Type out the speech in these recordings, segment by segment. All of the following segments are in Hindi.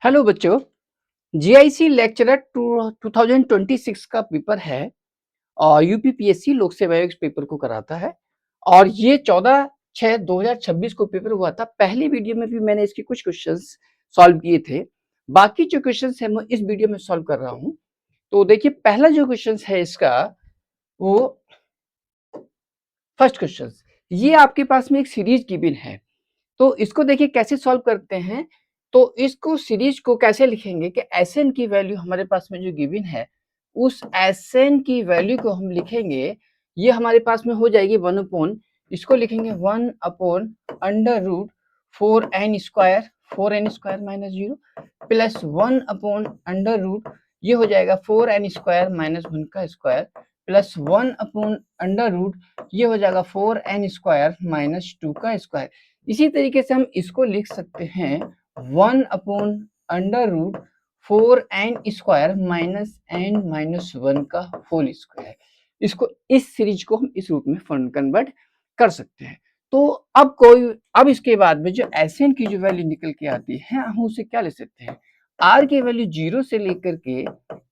हेलो बच्चों, जीआईसी लेक्चरर 2026 का पेपर है और यूपीपीएससी लोक सेवा आयोग इस पेपर को कराता है और ये 14/6/2026 को पेपर हुआ था। पहली वीडियो में भी मैंने इसके कुछ क्वेश्चंस सॉल्व किए थे। बाकी जो क्वेश्चंस है मैं इस वीडियो में सॉल्व कर रहा हूँ। तो देखिए, पहला जो क्वेश्चन है इसका, वो फर्स्ट क्वेश्चन, ये आपके पास में एक सीरीज गिवन है। तो इसको देखिए कैसे सॉल्व करते हैं। तो इसको सीरीज को कैसे लिखेंगे कि एसएन की वैल्यू हमारे पास में जो गिवन है, उस एसएन की वैल्यू को हम लिखेंगे। ये हमारे पास में हो जाएगी 1 अपॉन, इसको लिखेंगे 1 upon under root 4n square, 4n square minus 0 plus 1 upon under root, ये हो जाएगा 4n स्क्वायर माइनस 1 का square plus 1 upon under root, ये हो जाएगा 4n स्क्वायर माइनस 2 का स्क्वायर। इसी तरीके से हम इसको लिख सकते हैं 1 upon under root 4n square minus n minus 1 का होल स्क्वायर। इसको, इस सीरीज को हम इस रूप में कन्वर्ट कर सकते हैं। तो अब इसके बाद में जो एसएन की जो वैल्यू निकल के आती है, हम उसे क्या ले सकते हैं, आर की वैल्यू 0 से लेकर के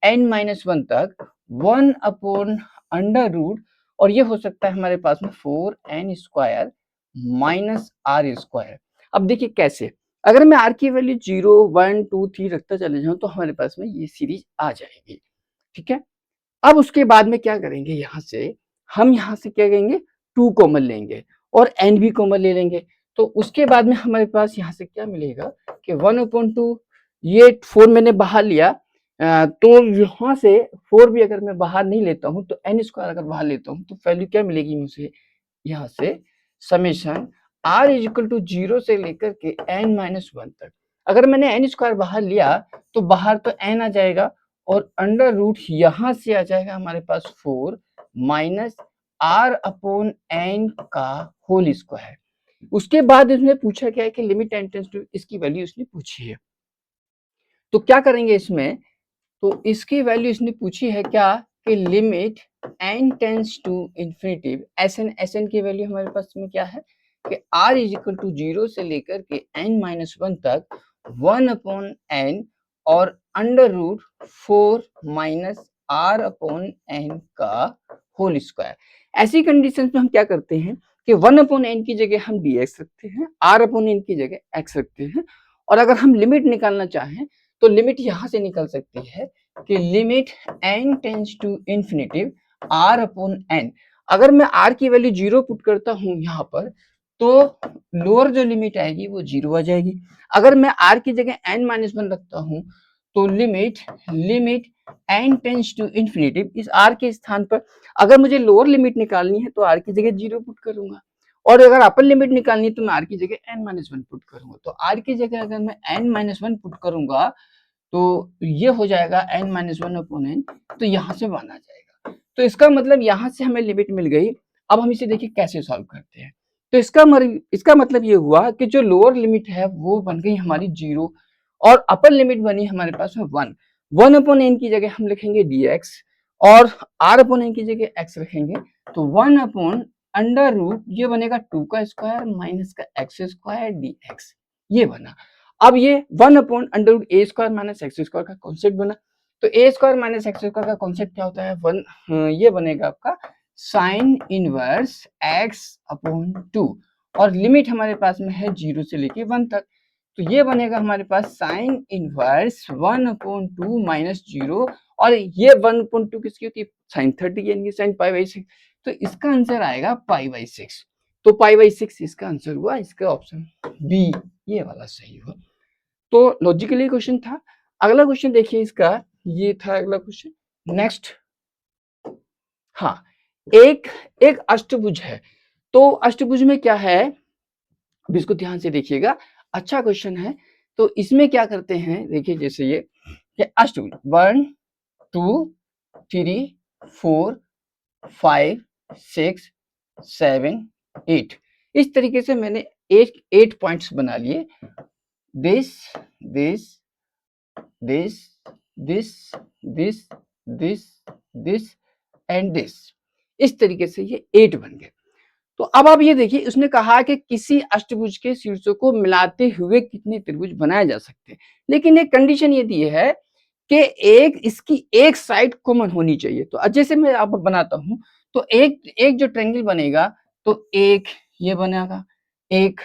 n माइनस 1 तक 1 अपॉन अंडर रूट, और ये हो सकता है हमारे पास में 4n square minus are square. अब देखिए कैसे, अगर मैं आर की वैल्यू 0 1 2 3 रखता चले जाऊं तो हमारे पास में ये सीरीज आ जाएगी। ठीक है, अब उसके बाद में क्या करेंगे, हम यहाँ से क्या करेंगे, 2 कॉमन लेंगे और n भी कॉमन ले लेंगे। तो उसके बाद में हमारे पास यहाँ से क्या मिलेगा कि 1/2, ये 4 मैंने बाहर लिया, तो यहाँ से 4 भी अगर मैं बाहर नहीं लेता हूँ तो n स्क्वायर अगर बाहर लेता हूँ तो वैल्यू क्या मिलेगी मुझे, यहाँ से समेशन r इजिकल टू 0 से लेकर के n माइनस 1 तक। अगर मैंने n स्क्वायर बाहर लिया तो बाहर तो n आ जाएगा और अंडर रूट यहां से आ जाएगा हमारे पास 4 माइनस r अपॉन n का होल स्क्वायर। उसके बाद इसमें पूछा क्या है कि लिमिट n टेंड्स टू, इसकी वैल्यू इसने पूछी है। तो क्या करेंगे इसमें, तो इसकी वैल्यू इसने पूछी है क्या कि limit n tends to infinity, SN की वैल्यू हमारे पास में क्या है कि r इज इक्वल टू 0 से लेकर के n माइनस 1 तक 1/n और under root 4 minus r upon n का होल स्क्वायर। ऐसी कंडीशन में हम क्या करते हैं कि 1/n की जगह हम dx रखते हैं, r अपॉन n की जगह x रखते हैं, और अगर हम लिमिट निकालना चाहें तो लिमिट यहां से निकल सकती है कि limit n tends to infinity r upon n। अगर मैं r की वैल्यू 0 पुट करता हूं यहाँ पर, तो लोअर जो लिमिट आएगी वो 0 आ जाएगी। अगर मैं r की जगह n माइनस 1 रखता हूं तो limit n tends to infinity, इस r के स्थान पर अगर मुझे लोअर लिमिट निकालनी है तो r की जगह 0 पुट करूंगा, और अगर अपर लिमिट निकालनी है तो मैं r की जगह n माइनस 1 पुट करूंगा। तो r की जगह अगर मैं n माइनस 1 पुट करूंगा तो ये हो जाएगा n माइनस 1 अपॉन n, तो यहाँ से 1 आ जाएगा। तो इसका मतलब यहाँ से हमें लिमिट मिल गई। अब हम इसे देखिए कैसे सॉल्व करते हैं। तो इसका मतलब ये हुआ कि जो लोअर लिमिट है वो बन गई हमारी 0 और अपर लिमिट बनी हमारे पास में 1। 1/n की जगह हम लिखेंगे dx और r/n की जगह x रखेंगे, तो 1/अंडर रूट, ये बनेगा 2 का स्क्वायर माइनस का x स्क्वायर dx, ये बना। अब ये 1/अंडर रूट ए स्क्वायर माइनस एक्स स्क्वायर का कॉन्सेप्ट बना। तो a square minus x square का कॉन्सेप्ट क्या होता है, ये बनेगा आपका साइन इनवर्स x अपॉन 2, और लिमिट हमारे पास में है 0 से लेके 1 तक, तो ये बनेगा हमारे पास साइन इनवर्स 1/2 माइनस 0, और ये 1/2 किसकी होती है, साइन 30 यानी साइन π/6। तो इसका आंसर आएगा π/6। तो π/6 इसका आंसर हुआ, इसका ऑप्शन बी ये वाला सही हुआ। तो लॉजिकली क्वेश्चन था। अगला क्वेश्चन देखिए इसका, ये था अगला क्वेश्चन। नेक्स्ट, हाँ, एक एक अष्टभुज है। तो अष्टभुज में क्या है, अब इसको ध्यान से देखिएगा, अच्छा क्वेश्चन है। तो इसमें क्या करते हैं, देखिए जैसे ये अष्टभुज 1 2 3 4 5 6 7 8, इस तरीके से मैंने 8 पॉइंट्स बना लिए। This this this this this this this and this, इस तरीके से ये 8 बन गए। तो अब आप ये देखिए, उसने कहा कि किसी अष्टभुज के शीर्षों को मिलाते हुए कितने त्रिभुज बनाए जा सकते हैं, लेकिन एक कंडीशन ये दी है कि इसकी एक साइड कॉमन होनी चाहिए। तो जैसे मैं आप बनाता हूं, तो एक एक जो ट्रायंगल बनेगा, तो एक ये बनेगा, एक,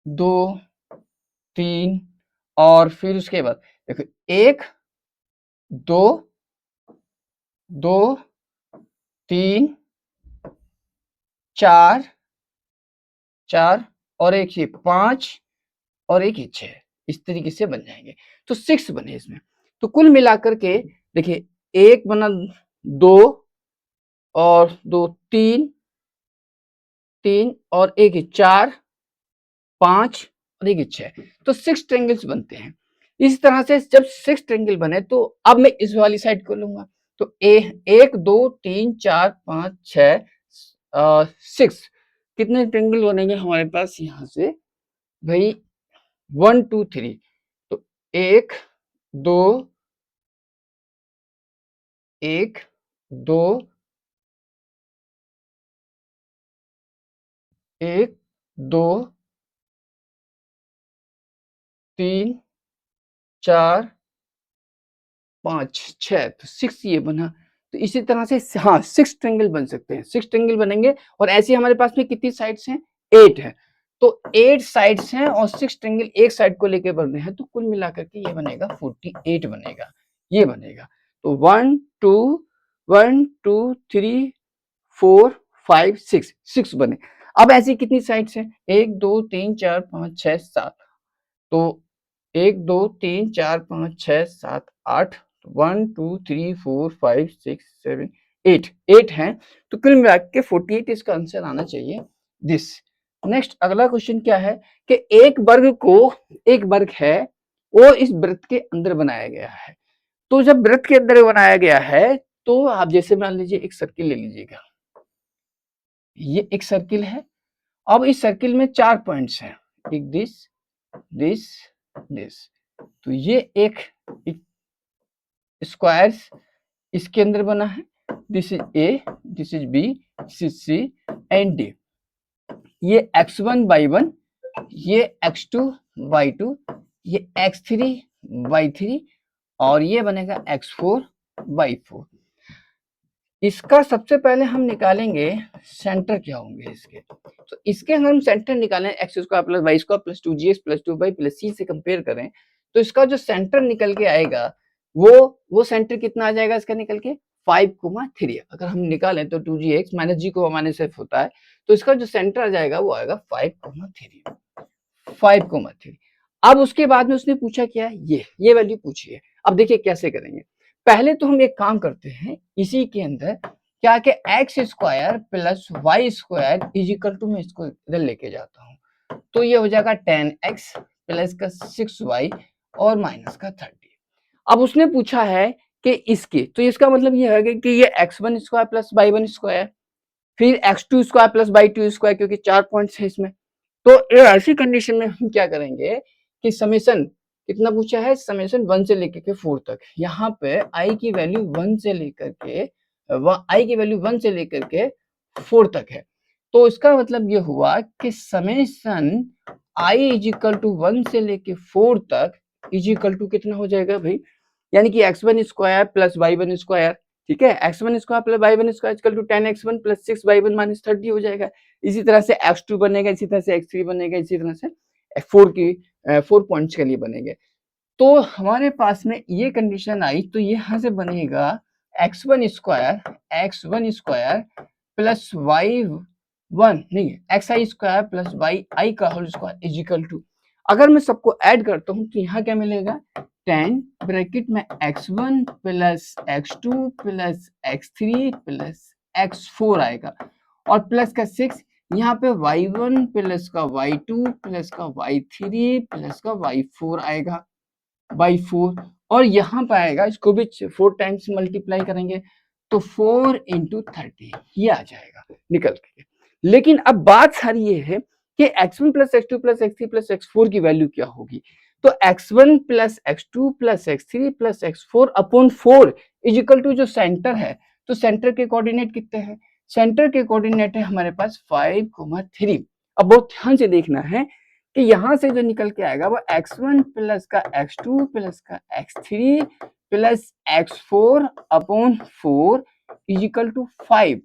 दो, तीन, और फिर उसके बाद देखो, एक, दो, दो, तीन, चार, चार, और एक ये पांच, और एक ही 6, इस तरीके से बन जाएंगे। तो 6 बने इसमें। तो कुल मिलाकर के देखिए, एक बना, दो, और दो तीन, तीन, और एक ही 4, 5, और एक ही 6, तो 6 ट्रायंगल्स बनते हैं। इस तरह से जब 6 ट्रायंगल बने, तो अब मैं इस वाली साइड को लूंगा, तो एक, दो, तीन, चार, पांच, 6, 6 कितने ट्रायंगल बनेंगे हमारे पास यहाँ से भाई, 1 2 3, तो एक, दो, एक, दो, एक, दो, तीन, चार, पांच, 6, तो 6 ये बना। तो इसी तरह से हाँ, 6 ट्रायंगल बन सकते हैं, 6 ट्रायंगल बनेंगे। और ऐसे हमारे पास में कितनी साइड्स हैं, 8 है। तो 8 साइड्स हैं और 6 ट्रायंगल एक साइड को लेके बन रहे हैं, तो कुल मिलाकर के ये बनेगा 48 बनेगा, ये बनेगा। तो 1 2 1 2 3 4 5 6, 6 बने। अब ऐसी कितनी साइड्स हैं, 1 2 3 4 5 6 7, तो 1 2 3 4 5 6 7 8, 1 2 3 4 5 6 7 8, 8 हैं। तो कुल मिला के 48 इसका आंसर आना चाहिए दिस। नेक्स्ट अगला क्वेश्चन क्या है कि एक वर्ग है, वो इस वृत्त के अंदर बनाया गया है। तो जब वृत्त के अंदर बनाया गया है, तो आप जैसे मान लीजिए एक सर्किल ले लीजिएगा, ये एक सर्किल है। अब इस सर्किल में 4 पॉइंट्स हैं, एक दिस, दिस, दिस। तो ये एक स्क्वायर इसके अंदर बना है, this is A, this is B, this is C and D. ये x1/1, ये x2/2, ये x3/3, और ये बनेगा x4/4। इसका सबसे पहले हम निकालेंगे सेंटर क्या होंगे इसके। तो इसके अगर हम सेंटर निकालें, x square plus y square plus 2gx plus 2y plus c से कंपेयर करें, तो इसका जो सेंटर निकल के आएगा, वो सेंटर कितना आ जाएगा इसका निकल के 5,3। अगर हम निकालें तो 2gx माइनस जी को माइनस एफ होता है, तो इसका जो सेंटर आ जाएगा वो आएगा 5,3, 5,3। अब उसके बाद में उसने पूछा क्या, ये वैल्यू पूछी है। अब देखिए कैसे करेंगे। पहले तो हम एक काम करते हैं, इसी के अंदर क्या कि x square plus y square is equal to, मैं इसको इधर लेके जाता हूँ, तो ये हो जाएगा 10x प्लस का 6y और माइनस का 30। अब उसने पूछा है कि इसके, तो इसका मतलब ये है कि ये x1 square plus y1 square, फिर x2 square plus y2 square, क्योंकि 4 पॉइंट्स है इसमें। तो ऐसी कंडीशन में हम क्या करेंगे कि समेशन कितना पूछा है, समेशन 1 से लेकर के 4 तक। यहाँ पे i की वैल्यू 1 से लेकर के i की वैल्यू 1 से लेकर के 4 तक है। तो इसका मतलब ये हुआ कि summation i is equal to 1 से लेके 4 तक इज इक्वल टू कितना हो जाएगा भाई, यानी कि x1 square plus y1 square, ठीक है, x1 square plus y1 square equal to 10x1 plus 6y1 minus 30 हो जाएगा। इसी तरह से x2 बनेगा, इसी तरह से x3 बनेगा, इसी तरह से 4 पॉइंट्स के लिए बनेंगे। तो हमारे पास में ये कंडीशन आई, तो यहाँ से बनेगा x1 स्क्वायर प्लस y1 नहीं, xi स्क्वायर प्लस yi का whole square is equal to, अगर मैं सबको ऐड करता हूँ तो यहाँ क्या मिलेगा, 10 ब्रैकेट में x1 plus x2 plus x3 plus x4 आएगा, और प्लस का 6, यहाँ पे y1 प्लस का y2 प्लस का y3 प्लस का y4 आएगा, y4, और यहाँ पे आएगा, इसको भी 4 टाइम्स मल्टीप्लाई करेंगे तो 4 इंटू 30 ये आ जाएगा निकल के। लेकिन अब बात सारी ये है कि x1 plus x2 plus x3 plus x4 की वैल्यू क्या होगी। तो x1 plus x2 plus x3 plus x4 upon 4 is equal to जो सेंटर है, तो सेंटर के कोऑर्डिनेट कितने हैं, सेंटर के कोऑर्डिनेट है हमारे पास 5, 3। अब बहुत ध्यान से देखना है कि यहाँ से जो निकल के आएगा वो x1 प्लस का x2 प्लस का x3 plus x4 upon 4 is equal to 5।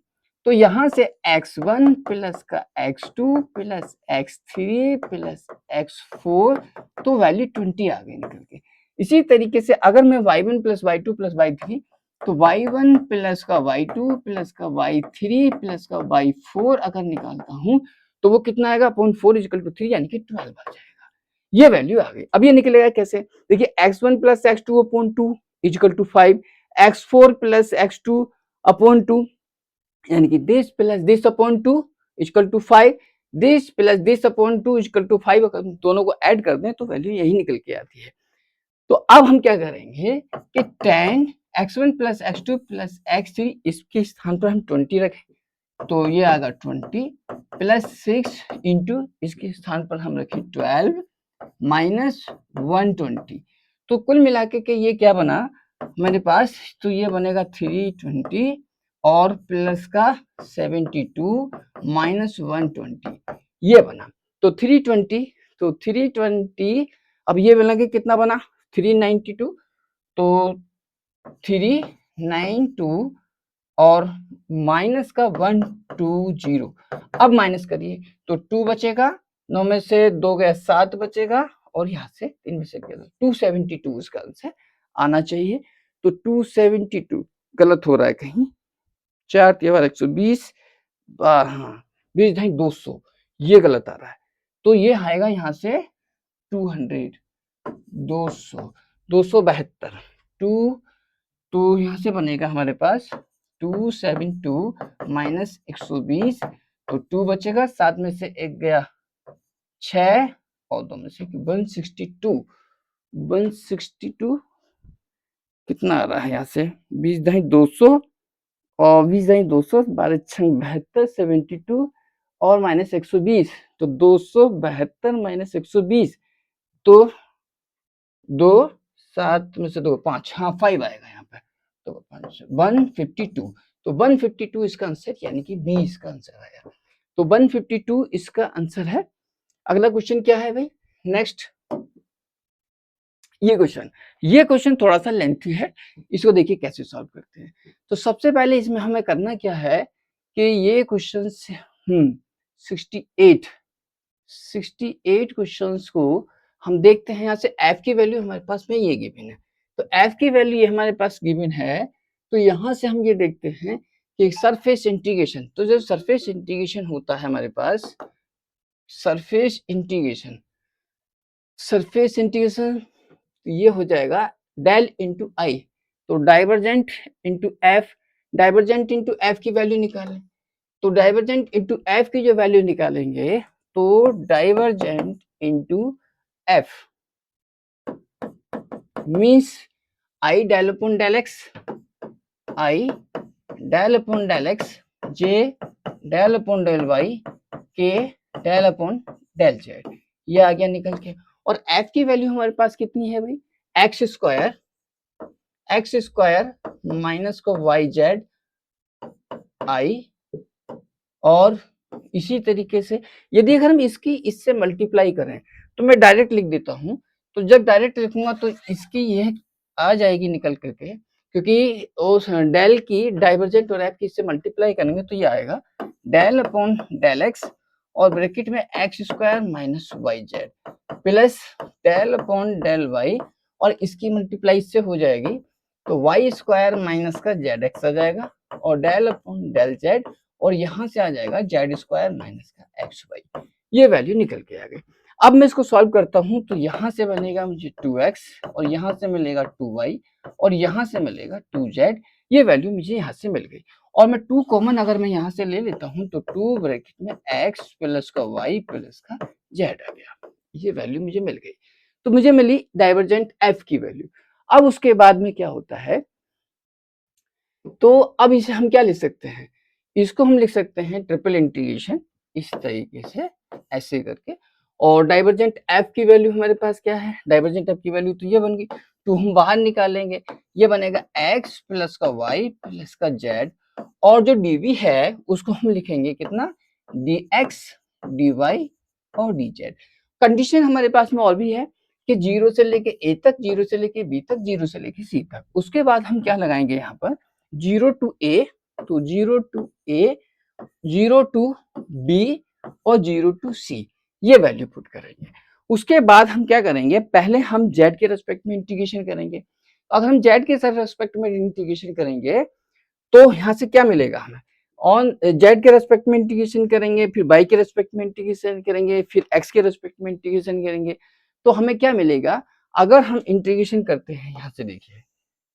तो यहाँ से x1 प्लस का x2 plus x3 plus x4 तो वैल्यू 20 आ गई निकल के। इसी तरीके से अगर मैं y1 plus y2 plus y3 तो y1 प्लस का y2 प्लस का y3 प्लस का y4 अगर निकालता हूं तो वो कितना आएगा अपॉन 4 इक्वल टू 3 यानी कि 12 आ जाएगा। ये वैल्यू आ गई। अब ये निकलेगा कैसे? देखिए x1 plus x2 upon 2 equal to 5, x4 plus x2 upon 2 यानी कि this plus this upon 2 equal to 5, this plus this upon 2 equal to 5। अगर दोनों को ऐड कर दें तो वैल्यू यही निकल के आती है। तो अब हम क्या करेंगे कि tan x1 plus x2 plus x3 इसके स्थान पर हम 20 रखें तो ये आएगा 20 प्लस 6 इंटू इसके स्थान पर हम रखें 12 माइनस 120। तो कुल मिला के ये क्या बना मेरे पास? तो ये बनेगा 320 और प्लस का 72 माइनस 120 ये बना। तो 320 अब ये बना के कितना बना? 392। तो 392 और माइनस का 120। अब माइनस करिए तो 2 बचेगा, 9 में से 2 गया 7 बचेगा और यहाँ से 3 में से गया 272 इसका आंसर आना चाहिए। तो 272 गलत हो रहा है कहीं, 4 3 120 हाँ 20 ये गलत आ रहा है। तो ये आएगा यहाँ से 200 272 तो यहाँ से बनेगा हमारे पास 272 माइनस 120 तो 2 बचेगा, 7 में से 1 गया 6 और 2 में से 162 कितना आ रहा है यहाँ से 20 और 20 12 72 72 और माइनस 120 तो 272 माइनस 120 तो 2 7 में से 2 5 हाँ 5 आएगा यहाँ पे। तो 152 तो 152 इसका आंसर यानी कि 20 का आंसर आया। तो 152 इसका आंसर है। अगला क्वेश्चन क्या है भाई? नेक्स्ट ये क्वेश्चन थोड़ा सा लेंथी है, इसको देखिए कैसे सॉल्व करते हैं। तो सबसे पहले इसमें हमें करना क्या है कि ये क्वेश्चन 68 क्वेश्चंस को हम देखते हैं। यहाँ से f की वैल्यू हमारे पास में ये गिवन है, तो f की वैल्यू ये हमारे पास गिवन है। तो यहाँ से हम ये देखते हैं कि सरफेस इंटीग्रेशन, तो जो सरफेस इंटीग्रेशन होता है हमारे पास, सरफेस इंटीग्रेशन ये हो जाएगा डेल इंटू आई। तो डाइवर्जेंट इंटू एफ की वैल्यू निकालें। तो डाइवर्जेंट इंटू एफ की जो वैल्यू निकालेंगे तो divergent into f means i del upon del x, i del upon del x, j del upon del y, k del upon del z. ये आ गया निकल के। और एफ की वैल्यू हमारे पास कितनी है भाई? एक्स स्क्वायर माइनस को वाई जेड आई। और इसी तरीके से यदि अगर हम इससे मल्टीप्लाई करें तो मैं डायरेक्ट लिख देता हूं। तो जब डायरेक्ट लिखूंगा तो इसकी ये आ जाएगी निकल करके, क्योंकि उस डेल की डाइवर्जेंट और एफ की इससे मल्टीप्लाई करेंगे तो ये आएगा डेल अपॉन डेल एक्स और ब्रैकेट में x square minus y z plus del upon del y और इसकी मल्टीप्लाई इससे हो जाएगी तो वाई स्क्वायर माइनस का जेड एक्स आ जाएगा और डेल अपॉन डेल जेड और यहां से आ जाएगा जेड स्क्वायर माइनस का एक्स वाई। ये वैल्यू निकल के आ गई। अब मैं इसको सॉल्व करता हूं तो यहां से बनेगा मुझे 2x और यहां से मिलेगा 2y और यहां से मिलेगा 2z। ये वैल्यू मुझे यहां से मिल गई और मैं 2 कॉमन अगर मैं यहां से ले लेता हूं तो 2 ब्रैकेट में x प्लस का y प्लस का z आ गया। ये वैल्यू मुझे मिल गई। तो मुझे मिली डाइवर्जेंट f की वैल्यू। अब उसके बाद में क्या होता है, तो अब इसे हम क्या लिख सकते हैं? इसको हम लिख सकते हैं ट्रिपल इंटीग्रेशन इस तरीके से ऐसे करके। और डाइवर्जेंट एफ की वैल्यू हमारे पास क्या है? डाइवर्जेंट एफ की वैल्यू तो ये बन गई, तो हम बाहर निकालेंगे, ये बनेगा एक्स प्लस का वाई प्लस का जेड और जो dv है उसको हम लिखेंगे कितना, dx dy और dz। कंडीशन हमारे पास में और भी है कि 0 से लेके a तक, 0 से लेके b तक, 0 से लेके c तक। उसके बाद हम क्या लगाएंगे यहाँ पर, 0 टू a, तो 0 टू a, 0 टू b और 0 टू c, ये वैल्यू पुट करेंगे। उसके बाद हम क्या करेंगे, पहले हम z के रेस्पेक्ट में इंटीग्रेशन करेंगे। अगर हम z के रेस्पेक्ट में इंटीग्रेशन करेंगे तो यहाँ से क्या मिलेगा हमें, ऑन z के रेस्पेक्ट में इंटीग्रेशन करेंगे, फिर y के रेस्पेक्ट में इंटीग्रेशन करेंगे, फिर x के रेस्पेक्ट में इंटीग्रेशन करेंगे, तो हमें क्या मिलेगा। अगर हम इंटीग्रेशन करते हैं, यहाँ से देखिए,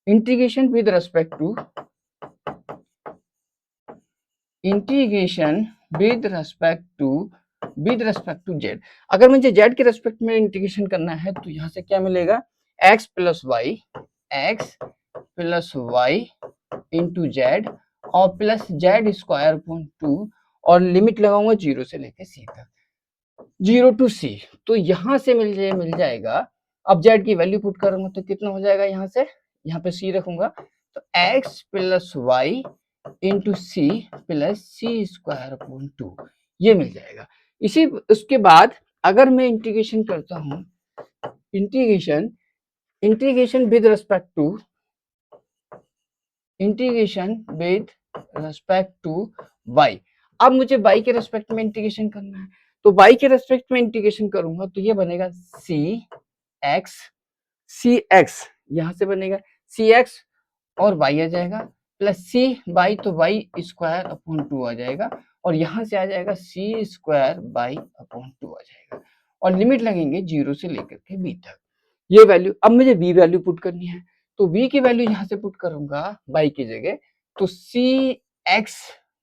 integration with respect to, integration with respect to z। अगर मुझे z के रेस्पेक्ट में इंटीग्रेशन करना है तो यहाँ से क्या मिलेगा, x plus y into z और प्लस जेड स्क्वायर अपॉन 2, और लिमिट लगाऊंगा 0 से लेके c तक, 0 टू c। तो यहाँ से मिल जाएगा। अब z की वैल्यू पुट करूंगा तो कितना हो जाएगा, यहाँ से यहाँ पे c रखूंगा तो x plus y into c plus c square upon 2, ये मिल जाएगा। इसी उसके बाद अगर मैं इंटीग्रेशन करता हूँ, integration with respect to y। अब मुझे y के रेस्पेक्ट में इंटीग्रेशन करना है, तो y के रेस्पेक्ट में इंटीग्रेशन करूंगा तो ये बनेगा cx, यहां से बनेगा cx और y आ जाएगा, प्लस सी बाई, तो वाई स्क्वायर अपॉन 2 आ जाएगा, और यहाँ से आ जाएगा सी स्क्वायर बाई अपॉन 2 आ जाएगा, और लिमिट लगेंगे 0 से लेकर के b तक। ये वैल्यू, अब मुझे b वैल्यू पुट करनी है, तो b की वैल्यू यहाँ से पुट करूंगा y की जगह, तो सी एक्स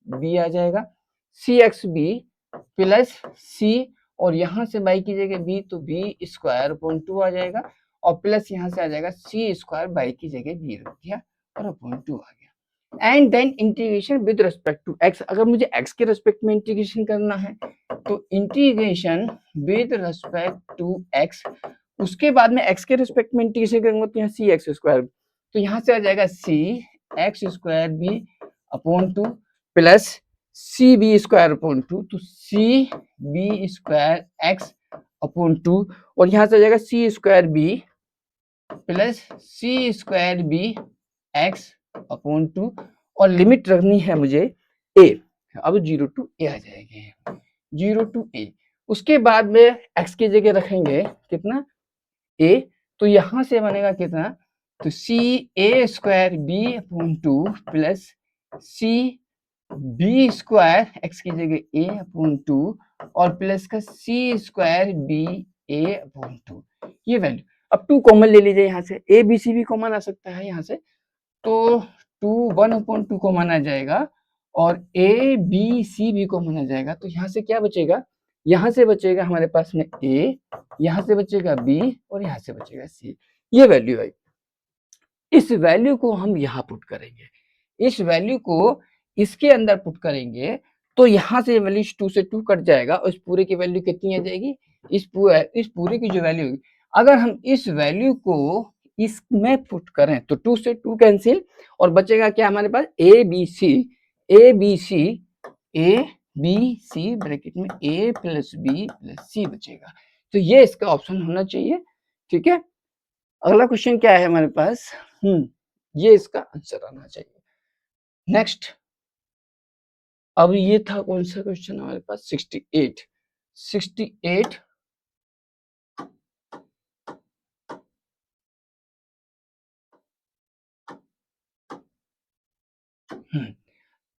बी आ जाएगा, सी एक्स बी प्लस सी, और यहाँ से y की जगह b, तो b स्क्वायर अपॉन 2 आ जाएगा, और प्लस यहाँ से आ जाएगा सी स्क्वायर, y की जगह b रख दिया और अपॉन 2 आ गया। And then integration with respect to x। अगर मुझे x के रिस्पेक्ट में इंटीग्रेशन करना है तो integration with respect to x, उसके बाद में x के रिस्पेक्ट में इंटीग्रेशन करूंगा तो यहाँ सी एक्स स्क्वायर, तो यहाँ से आ जाएगा c x square b upon 2 plus c b square upon 2, तो c b square x upon 2, और यहाँ से आ जाएगा c square b plus c square b x upon 2, और लिमिट रखनी है मुझे a। अब 0 टू a आ जाएगी, 0 टू a। उसके बाद में x की जगह रखेंगे कितना, a, तो यहां से बनेगा कितना, तो c a square b upon 2 plus c b square x की जगह a अपॉन 2 और प्लस का c square b a upon 2, ये वैल्यू। अब 2 कॉमन ले लीजिए, यहाँ से a b c भी कॉमन आ सकता है यहाँ से, तो 2 1 अपॉन 2 कॉमन आ जाएगा, और a b c भी कॉमन आ जाएगा, तो यहाँ से क्या बचेगा, यहाँ से बचेगा हमारे पास में a, यहाँ से बचेगा b और यहाँ से बचेगा c, ये वैल्यू आई। इस वैल्यू को हम यहाँ पुट करेंगे, इस वैल्यू को इसके अंदर पुट करेंगे, तो यहाँ से वैल्यू 2 से 2 कट जाएगा, और इस पूरे की वैल्यू कितनी आ जाएगी, इस पूरे की जो वैल्यू, अगर हम इस वैल्यू को इसमें पुट करें तो 2 से 2 कैंसिल, और बचेगा क्या हमारे पास, ए बी सी ब्रैकेट में a प्लस बी प्लस सी बचेगा, तो ये इसका ऑप्शन होना चाहिए। ठीक है, अगला क्वेश्चन क्या है हमारे पास, ये इसका आंसर आना चाहिए। नेक्स्ट, अब ये था कौन सा क्वेश्चन हमारे पास, 68।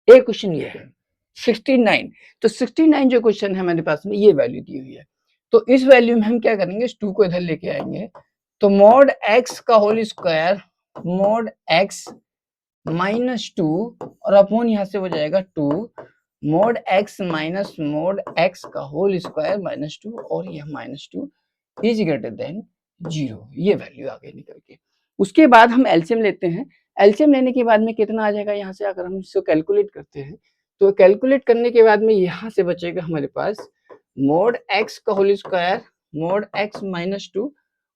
एक क्वेश्चन ये है 69। तो 69 जो क्वेश्चन है हमारे पास में, ये वैल्यू दी हुई है, तो इस वैल्यू में हम क्या करेंगे, इस 2 को इधर लेके आएंगे, तो मॉड x का whole square mod x minus 2, और अपॉन यहाँ से हो जाएगा 2 mod x minus mod x का होल स्क्वायर माइनस 2, और यह माइनस 2 इज ग्रेटर देन 0, ये वैल्यू आगे निकल के। उसके बाद हम एलसीएम लेते हैं, एलसीएम लेने के बाद में कितना आ जाएगा, यहाँ से अगर हम इसको कैलकुलेट करते हैं, तो कैलकुलेट करने के बाद में यहाँ से बचेगा हमारे पास मॉड x का whole square mod x minus 2,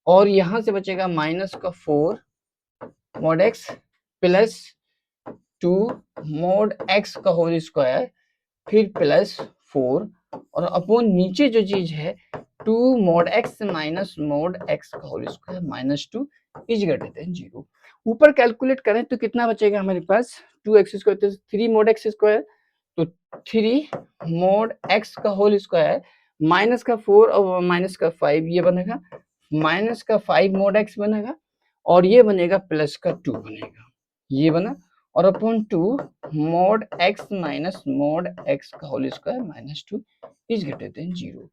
और यहाँ से बचेगा माइनस का 4 mod x plus 2 mod x का होल स्क्वायर फिर प्लस 4 और अपॉन नीचे जो चीज है 2 mod x minus mod x का whole square minus 2 is greater than 0। ऊपर कैलकुलेट करें तो कितना बचेगा हमारे पास 2x स्क्वायर तो 3 mod x स्क्वायर तो 3 mod x का होल स्क्वायर माइनस का 4 और माइनस का 5 ये बनेगा माइनस का 5 mod x बनेगा और ये बनेगा प्लस का 2 बनेगा ये बना और upon 2 mod x minus mod x का whole square minus 2 is greater than 0।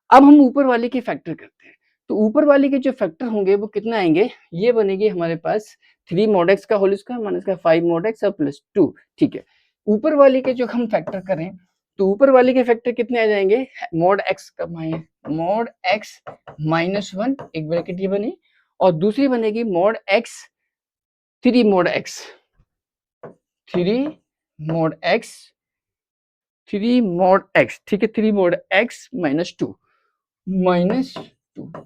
अब हम ऊपर वाले के फैक्टर करते हैं तो ऊपर वाले के जो फैक्टर होंगे वो कितना आएंगे ये बनेगी हमारे पास 3 mod x का होल स्क्वायर माइनस का 5 mod x और प्लस 2 ठीक है। ऊपर वाले के जो हम फैक्टर करें तो ऊपर वाले के फैक्टर कितने आ जाएंगे mod x का mod x माइनस 1 एक ब्रैकेट ये बनी और दूसरी बनेगी mod x 3 mod x 3 mod x 3 mod x ठीक है 3 mod x माइनस 2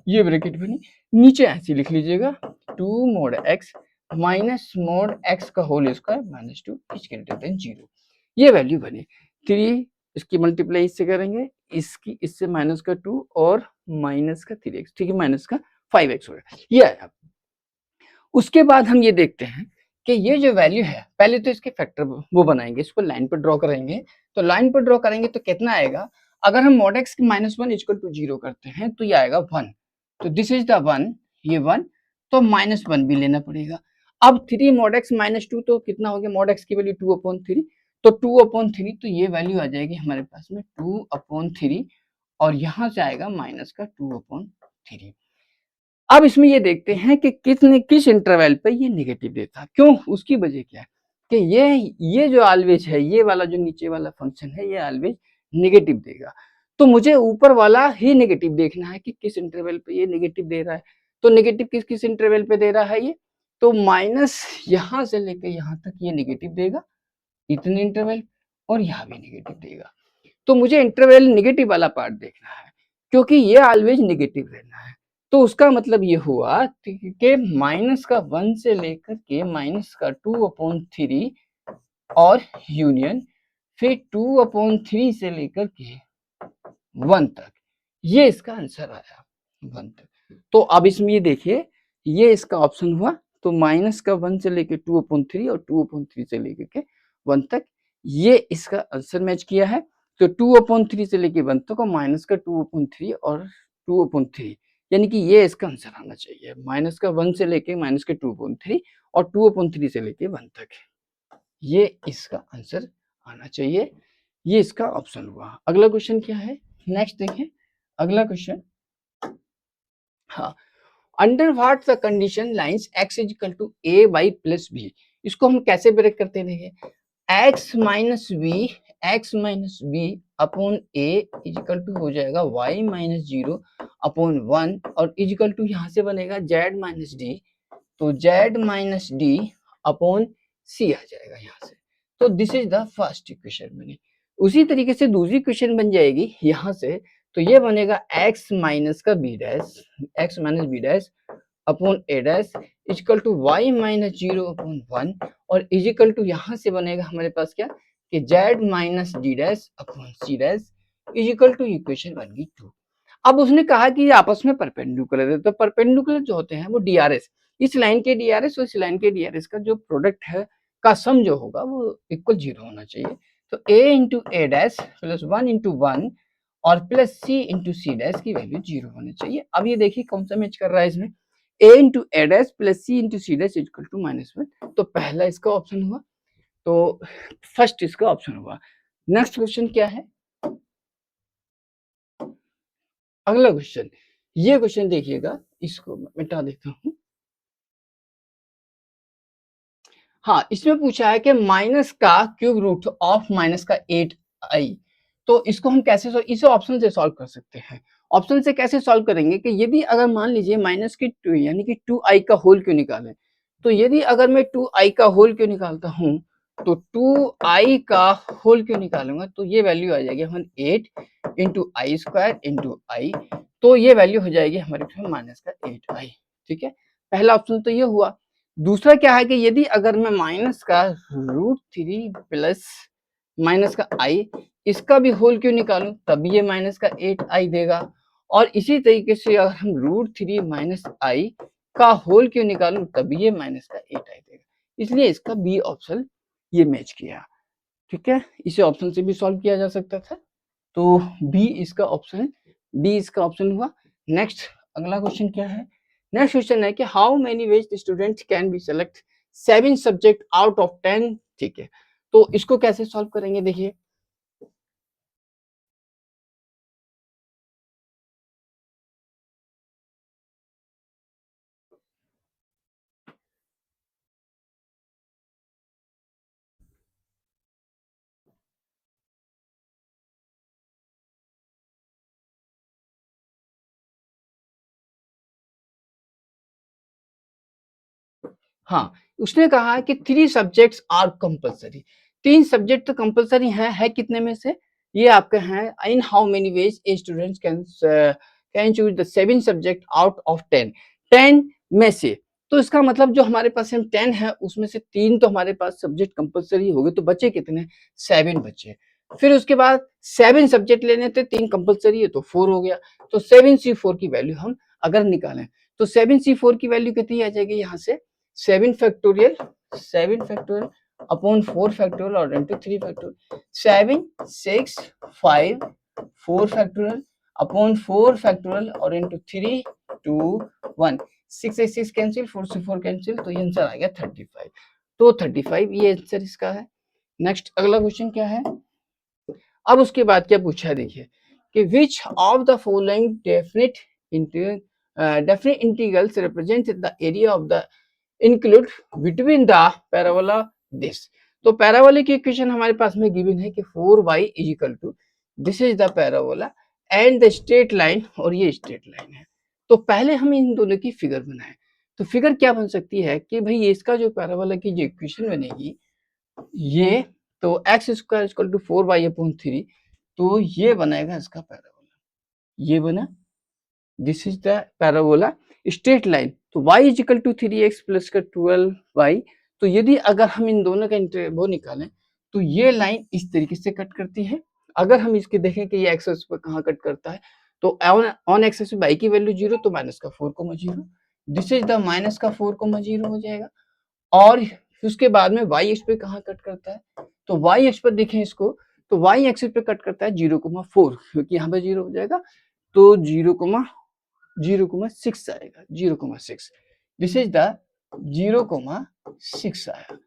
ये ब्रैकेट बनी नीचे ऐसे लिख लीजिएगा 2 mod x minus mod x का whole square minus 2 is greater than 0 ये वैल्यू बनी 3 इसकी मल्टीप्लाई इससे करेंगे इसकी इससे माइनस का 2 और माइनस का 3x ठीक है माइनस का 5x होगा ये आया। उसके बाद हम ये देखते हैं कि ये जो वैल्यू है पहले तो इसके फैक्टर वो बनाएंगे इसको लाइन पर ड्रॉ करेंगे तो लाइन पर ड्रॉ करेंगे तो कितना आएगा अगर हम mod x minus 1 equal to 0 करते हैं तो ये आएगा 1 तो दिस इज द 1 ये 1 तो माइनस 1 भी लेना पड़ेगा। अब 3 mod x माइनस 2 तो कितना हो गया mod x की वैल्यू 2/3 तो 2/3 तो ये वैल्यू आ जाएगी हमारे पास में 2/3 और यहाँ से आएगा माइनस का 2/3। अब इसमें ये देखते हैं कि किस इंटरवल पे ये नेगेटिव देता क्यों उसकी वजह क्या है कि ये जो ऑलवेज है ये वाला जो नीचे वाला फंक्शन है ये ऑलवेज नेगेटिव देगा तो मुझे ऊपर वाला ही नेगेटिव देखना है कि किस इंटरवल पे ये नेगेटिव दे रहा है तो नेगेटिव किस किस इंटरवल पे दे रहा है ये तो माइनस यहाँ से लेकर यहाँ तक ये नेगेटिव देगा इतने इंटरवल और यहाँ भी नेगेटिव देगा तो मुझे इंटरवल नेगेटिव वाला पार्ट देखना है क्योंकि ये ऑलवेज नेगेटिव रहना है तो उसका मतलब ये हुआ कि माइनस का 1 से लेकर के माइनस का 2/3 और यूनियन फिर 2/3 से लेकर के 1 तक ये इसका आंसर आया 1 तक। तो अब इसमें ये देखिए ये इसका ऑप्शन हुआ तो माइनस का 1 से लेकर 2/3 और 2/3 से लेकर के 1 तक ये इसका आंसर मैच किया है तो 2/3 से लेकर 1 तक और माइनस का 2/3 और 2/3 यानी कि ये इसका आंसर आना चाहिए माइनस का 1 से लेके माइनस के 2/3 और 2/3 से लेके 1 तक ये इसका आंसर आना चाहिए ये इसका ऑप्शन हुआ। अगला क्वेश्चन क्या है नेक्स्ट देखें अगला क्वेश्चन हाँ under what the condition lines x is equal to a y plus b इसको हम कैसे ब्रेक करते हैं देखिए x minus b upon a is equal to हो जाएगा y माइनस 0 अपॉन 1 और इज इक्वल टू यहाँ से बनेगा z माइनस d तो z minus d upon c आ जाएगा यहाँ से तो this is the first equation बनी। उसी तरीके से दूसरी इक्वेशन बन जाएगी यहाँ से तो ये बनेगा x माइनस का b dash x minus b dash upon a dash equal to y minus 0 upon 1 और इक्वल टू यहाँ से बनेगा हमारे पास क्या कि z minus d dash upon c dash equal to equation बन गई 2। अब उसने कहा कि ये आपस में परपेंडिकुलर है तो परपेंडिकुलर जो होते हैं वो DRS इस लाइन के DRS और इस लाइन के DRS का जो प्रोडक्ट है का सम जो होगा वो इक्वल 0 होना चाहिए तो a into a dash plus 1 into 1 और plus c into c dash की वैल्यू 0 होनी चाहिए। अब ये देखिए कौन सा मैच कर रहा है इसमें a into a dash plus c into c dash equal to -1 तो पहला इसका ऑप्शन हुआ तो फर्स्ट इसका ऑप्शन हुआ। नेक्स्ट क्वेश्चन क्या है अगला क्वेश्चन ये क्वेश्चन देखिएगा इसको मिटा देता हूं हाँ इसमें पूछा है कि माइनस का क्यूब रूट ऑफ माइनस का 8i तो इसको हम कैसे इसे ऑप्शन से सॉल्व कर सकते हैं। ऑप्शन से कैसे सॉल्व करेंगे कि यदि अगर मान लीजिए माइनस की 2 यानी कि 2i का होल क्यों निकालें तो यदि अगर मैं 2i का होल क्यों निकालता हूं तो 2i का होल क्यों निकालूंगा तो ये वैल्यू आ जाएगी हम 8 इंटू आई स्क्वायर इंटू आई तो ये वैल्यू हो जाएगी हमारे पास माइनस का 8i ठीक है पहला ऑप्शन तो ये हुआ। दूसरा क्या है कि यदि अगर मैं माइनस का √3 प्लस माइनस का आई इसका भी होल क्यों निकालूं, तब ये माइनस का 8i देगा। और इसी तरीके से अगर हम √3 माइनस आई का होल क्यों निकालूं, तब ये माइनस का 8i देगा। इसलिए इसका बी ऑप्शन ये मैच किया। ठीक है, इसे ऑप्शन से भी सॉल्व किया जा सकता था, तो बी इसका ऑप्शन हुआ। नेक्स्ट अगला क्वेश्चन क्या है, नेक्स्ट क्वेश्चन है कि how many ways student can be select 7 subject out of 10। ठीक है, तो इसको कैसे सॉल्व करेंगे, देखिए हाँ, उसने कहा है कि 3 सब्जेक्ट्स आर कंपल्सरी, 3 सब्जेक्ट तो कंपल्सरी है कितने में से, ये आपके हैं in how many ways a student can choose the 7 subject out of 10, 10 में से। तो इसका मतलब जो हमारे पास 10 है उसमें से 3 तो हमारे पास सब्जेक्ट कंपल्सरी हो गए, तो बचे कितने, 7 बचे। फिर उसके बाद 7 सब्जेक्ट लेने थे, 3 कंपल्सरी है तो 4 हो गया। तो 7C4 की वैल्यू हम अगर निकालें तो 7C4 की वैल्यू कितनी आ जाएगी, यहाँ से 7 फैक्टोरियल अपॉन 4 फैक्टोरियल और into 3 factorial, 7 6 5 4 factorial upon 4 factorial और इंटू 3 2 1, 6 से 6 कैंसिल, 4 से 4 कैंसिल, तो ये आंसर आ गया 35। तो 35 ये आंसर इसका है। नेक्स्ट अगला क्वेश्चन क्या है, अब उसके बाद क्या पूछा है, देखिए कि which of the following definite integrals represent the area of the include between the parabola this. तो पैराबोलिक इक्वेशन हमारे पास में गिवन है कि 4y is equal to this is the parabola and the straight line, और ये स्ट्रेट लाइन है। तो पहले हम इन दोनों की फिगर बनाएं, तो फिगर क्या बन सकती है कि भाई इसका जो पैराबोला की जो इक्वेशन बनेगी ये, तो x square equal to 4y upon 3, तो ये बनेगा इसका पैराबोला, ये बना, this is the parabola straight line. तो y is equal to 3x plus का 12y, तो यदि अगर हम इन दोनों का वो निकालें तो ये लाइन इस तरीके से कट करती है। अगर हम इसके देखें कि ये एक्सेस पर कहाँ कट करता है, तो ऑन एक्सेस y की वैल्यू 0, तो माइनस का 4,0, दिस इज द माइनस का 4,0 हो जाएगा। और उसके बाद में y एक्स पे कहाँ कट करता है, तो y एक्स पर देखें इसको, तो y एक्सिस पे कट करता है 0,4, क्योंकि यहाँ पे 0 हो जाएगा, तो 0,6 आएगा, 0,6, दिस इज द 0,6 आया।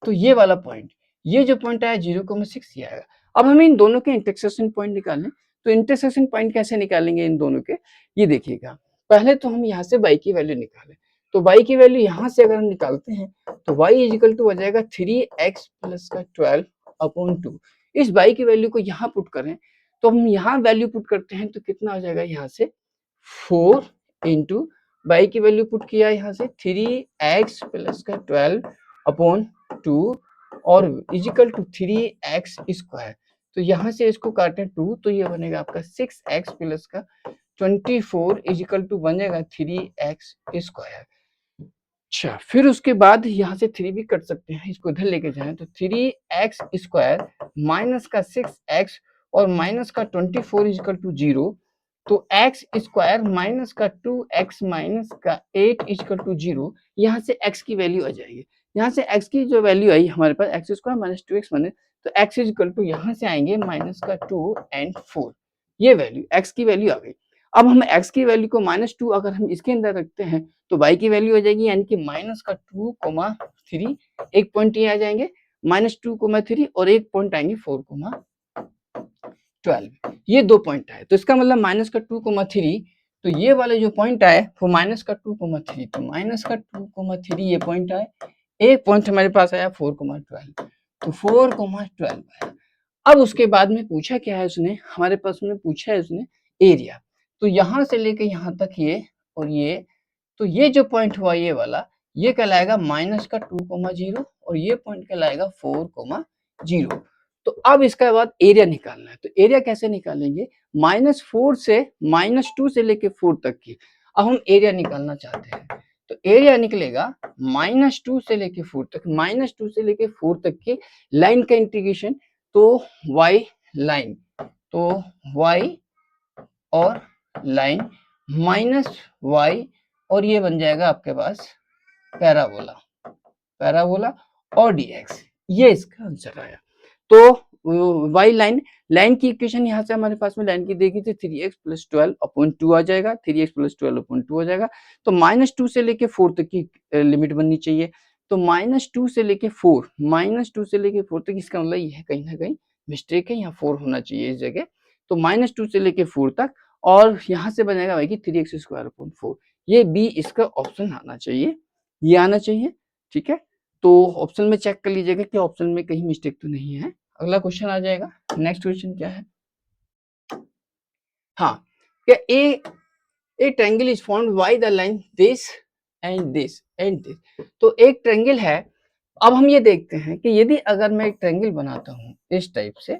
तो ये वाला पॉइंट, ये जो पॉइंट आया 0,6 ये आएगा। अब हमें इन दोनों के इंटरसेक्शन पॉइंट निकालने, तो इंटरसेक्शन पॉइंट कैसे निकालेंगे इन दोनों के, ये देखिएगा। पहले तो हम यहाँ से y की वैल्यू निकालें, तो y की वैल्यू यहाँ से अगर हम निकालते हैं तो y इज इक्वल टू हो जाएगा 3x प्लस का 12 अपॉन 2। इस y की वैल्यू को यहाँ पुट करें, तो हम यहाँ वैल्यू पुट करते हैं तो कितना आ जाएगा, यहाँ से 4 इंटू y की वैल्यू पुट किया यहाँ से 3x प्लस का 12 अपॉन 2 और इजिकल टू 3x स्क्वायर। तो यहाँ से इसको काटें 2, तो ये बनेगा आपका 6x प्लस का 24 इजिकल टू बनेगा 3x स्क्वायर। अच्छा, फिर उसके बाद यहाँ से 3 भी कट सकते हैं, इसको इधर लेके जाएं तो 3x स्क्वायर माइनस का 6x और माइनस का 24 इजिकल टू 0, तो x स्क्वायर माइनस का 2x माइनस का 8 इजिकल टू 0, यहाँ से x की वैल्यू आ जाएगी। यहाँ से x की जो वैल्यू आई हमारे पास x square minus 2x minus, तो x इजिकल टू यहाँ से आएंगे माइनस का 2 एंड 4, ये वैल्यू x की वैल्यू आ गई। अब हम x की वैल्यू को -2 अगर हम इसके अंदर रखते हैं तो y की वैल्यू आ जाएगी यानी कि माइनस का 2,3, एक पॉइंट ये आ जाएंगे -2,3 और एक पॉइंट आएंगे 4,12, ये 2 पॉइंट आए। तो इसका मतलब माइनस का 2,3, तो ये वाले जो पॉइंट आए वो माइनस का 2,3, तो माइनस का 2,3 ये पॉइंट आए, एक पॉइंट हमारे पास आया 4,12, तो 4,12 आया। अब उसके बाद में पूछा क्या है उसने, हमारे पास में पूछा है उसने एरिया, तो यहां से लेके यहां तक ये और ये, तो ये जो पॉइंट हुआ ये वाला, ये कहलाएगा माइनस का 2,0 और ये पॉइंट कहलाएगा 4,0। तो अब इसके बाद एरिया निकालना है, तो एरिया कैसे निकालेंगे, -4 से -2 से लेके 4 तक की अब हम एरिया निकालना चाहते हैं, तो एरिया निकलेगा -2 से लेके 4 तक, -2 से लेके 4 तक की लाइन का इंटीग्रेशन, तो y लाइन, तो y और लाइन माइनस y, और ये बन जाएगा आपके पास पैराबोला, पैराबोला और dx, ये इसका आंसर आया। तो y लाइन, लाइन की इक्वेशन यहाँ से हमारे पास में लाइन की देगी थी 3x प्लस 12/2 आ जाएगा, 3x प्लस 12/2 आ जाएगा। तो -2 से लेके 4 तक की लिमिट बननी चाहिए। तो -2 से लेके 4, -2 से लेके 4 तक, इसका मतलब ये है कहीं ना कहीं मिस्टेक है, यहाँ 4 होना चाहिए इस जगह। तो -2 से लेके 4 तक, और यहाँ से बनेगा भाई कि 3x²/4, ये बी इसका ऑप्शन आना चाहिए, ये आना चाहिए। ठीक है, तो ऑप्शन में चेक कर लीजिएगा कि ऑप्शन में कहीं मिस्टेक तो नहीं है। अगला क्वेश्चन आ जाएगा। नेक्स्ट क्वेश्चन क्या है? हाँ, क्या ए triangle is formed by the line this and this and this. तो एक ट्रायंगल है। अब हम ये देखते हैं कि यदि अगर मैं एक ट्रायंगल बनाता हूँ इस टाइप से,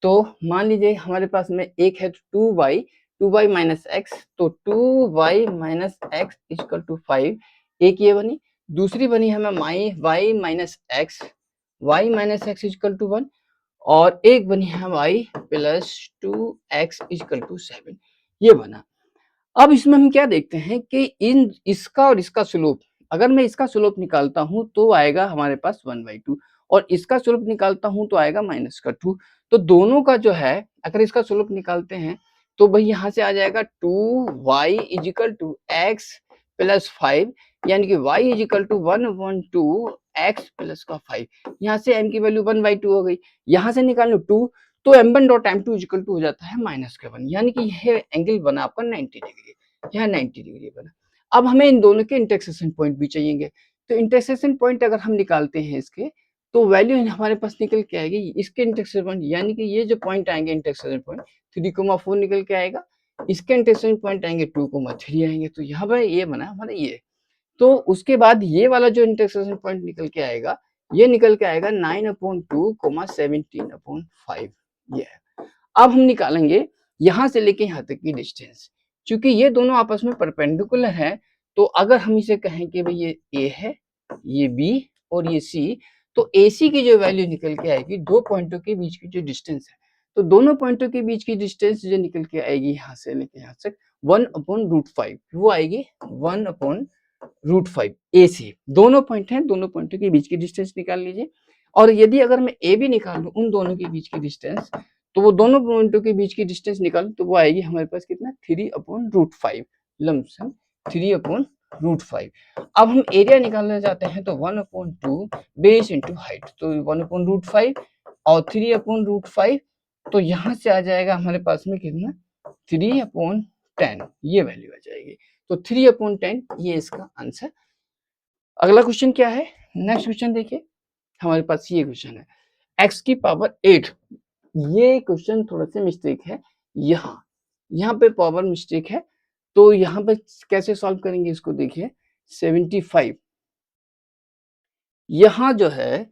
तो मान लीजिए हमारे पास में एक है 2y माइनस एक्स, तो 2y minus x equal to 5, एक ये बनी। दूसरी बनी हमें y minus x equal to 1, और एक बनी है y plus 2x equal to 7, ये बना। अब इसमें हम क्या देखते हैं कि इन इसका और इसका स्लोप, अगर मैं इसका स्लोप निकालता हूं तो आएगा हमारे पास 1/2, और इसका स्लोप निकालता हूं तो आएगा -2। तो दोनों का जो है, अगर इसका स्लोप निकालते हैं तो भाई यहाँ से आ जाएगा 2y is equal to x plus 5, यानी कि y is equal to 1/2 x plus का 5। यहाँ से m की वैल्यू 1/2 हो गई, यहाँ से निकाल लो 2, तो m1 dot m2 equal to हो जाता है -1, यानी कि यह एंगल बना आपका 90 डिग्री, यह 90 डिग्री बना। अब हमें इन दोनों के इंटरसेक्शन पॉइंट भी चाहिए। तो इंटरसेक्शन पॉइंट अगर हम निकालते हैं इसके, तो वैल्यू हमारे पास निकल के आएगी इसके इंटरसेक्शन पॉइंट, यानी कि ये जो पॉइंट आएंगे इंटरसेक्शन पॉइंट 3,4 निकल के आएगा, इसके इंटरसेक्शन पॉइंट आएंगे 2,3 आएंगे, तो यहाँ पर ये बना हमारा ये। तो उसके बाद ये वाला जो इंटरसेक्शन पॉइंट निकल के आएगा, ये निकल के आएगा 9/2, 17/5, ये है। अब हम निकालेंगे यहाँ से लेके यहाँ तक की डिस्टेंस, क्योंकि ये दोनों आपस में परपेंडिकुलर है। तो अगर हम इसे कहें कि भाई ये ए है, ये बी और ये सी, तो ए सी की जो वैल्यू निकल के आएगी, दो पॉइंटों के बीच की जो डिस्टेंस है, तो दोनों पॉइंटों के बीच की डिस्टेंस जो निकल के आएगी यहाँ से लेके यहाँ तक 1/√5, वो आएगी 1/√5 ए सी। दोनों पॉइंट हैं, दोनों पॉइंटों के बीच की डिस्टेंस निकाल लीजिए। और यदि अगर मैं ए बी निकाल लूं उन दोनों के बीच की डिस्टेंस, तो वो दोनों पॉइंटों के बीच की डिस्टेंस निकाल, तो वो आएगी हमारे पास कितना 3/√5, लमसम 3/√5। अब हम एरिया निकालना चाहते हैं, तो 1/2 बेस इंटू हाइट, तो 1/√5 और 3/√5, तो यहाँ से आ जाएगा हमारे पास में कितना 3/10, ये वैल्यू आ जाएगी। तो 3/10 ये इसका आंसर। अगला क्वेश्चन क्या है? नेक्स्ट क्वेश्चन देखिए, हमारे पास ये क्वेश्चन है x की पावर 8। ये क्वेश्चन थोड़ा सा मिस्टेक है, यहाँ पे पावर मिस्टेक है, तो यहाँ पे कैसे सॉल्व करेंगे इसको देखिए। 75, यहाँ जो है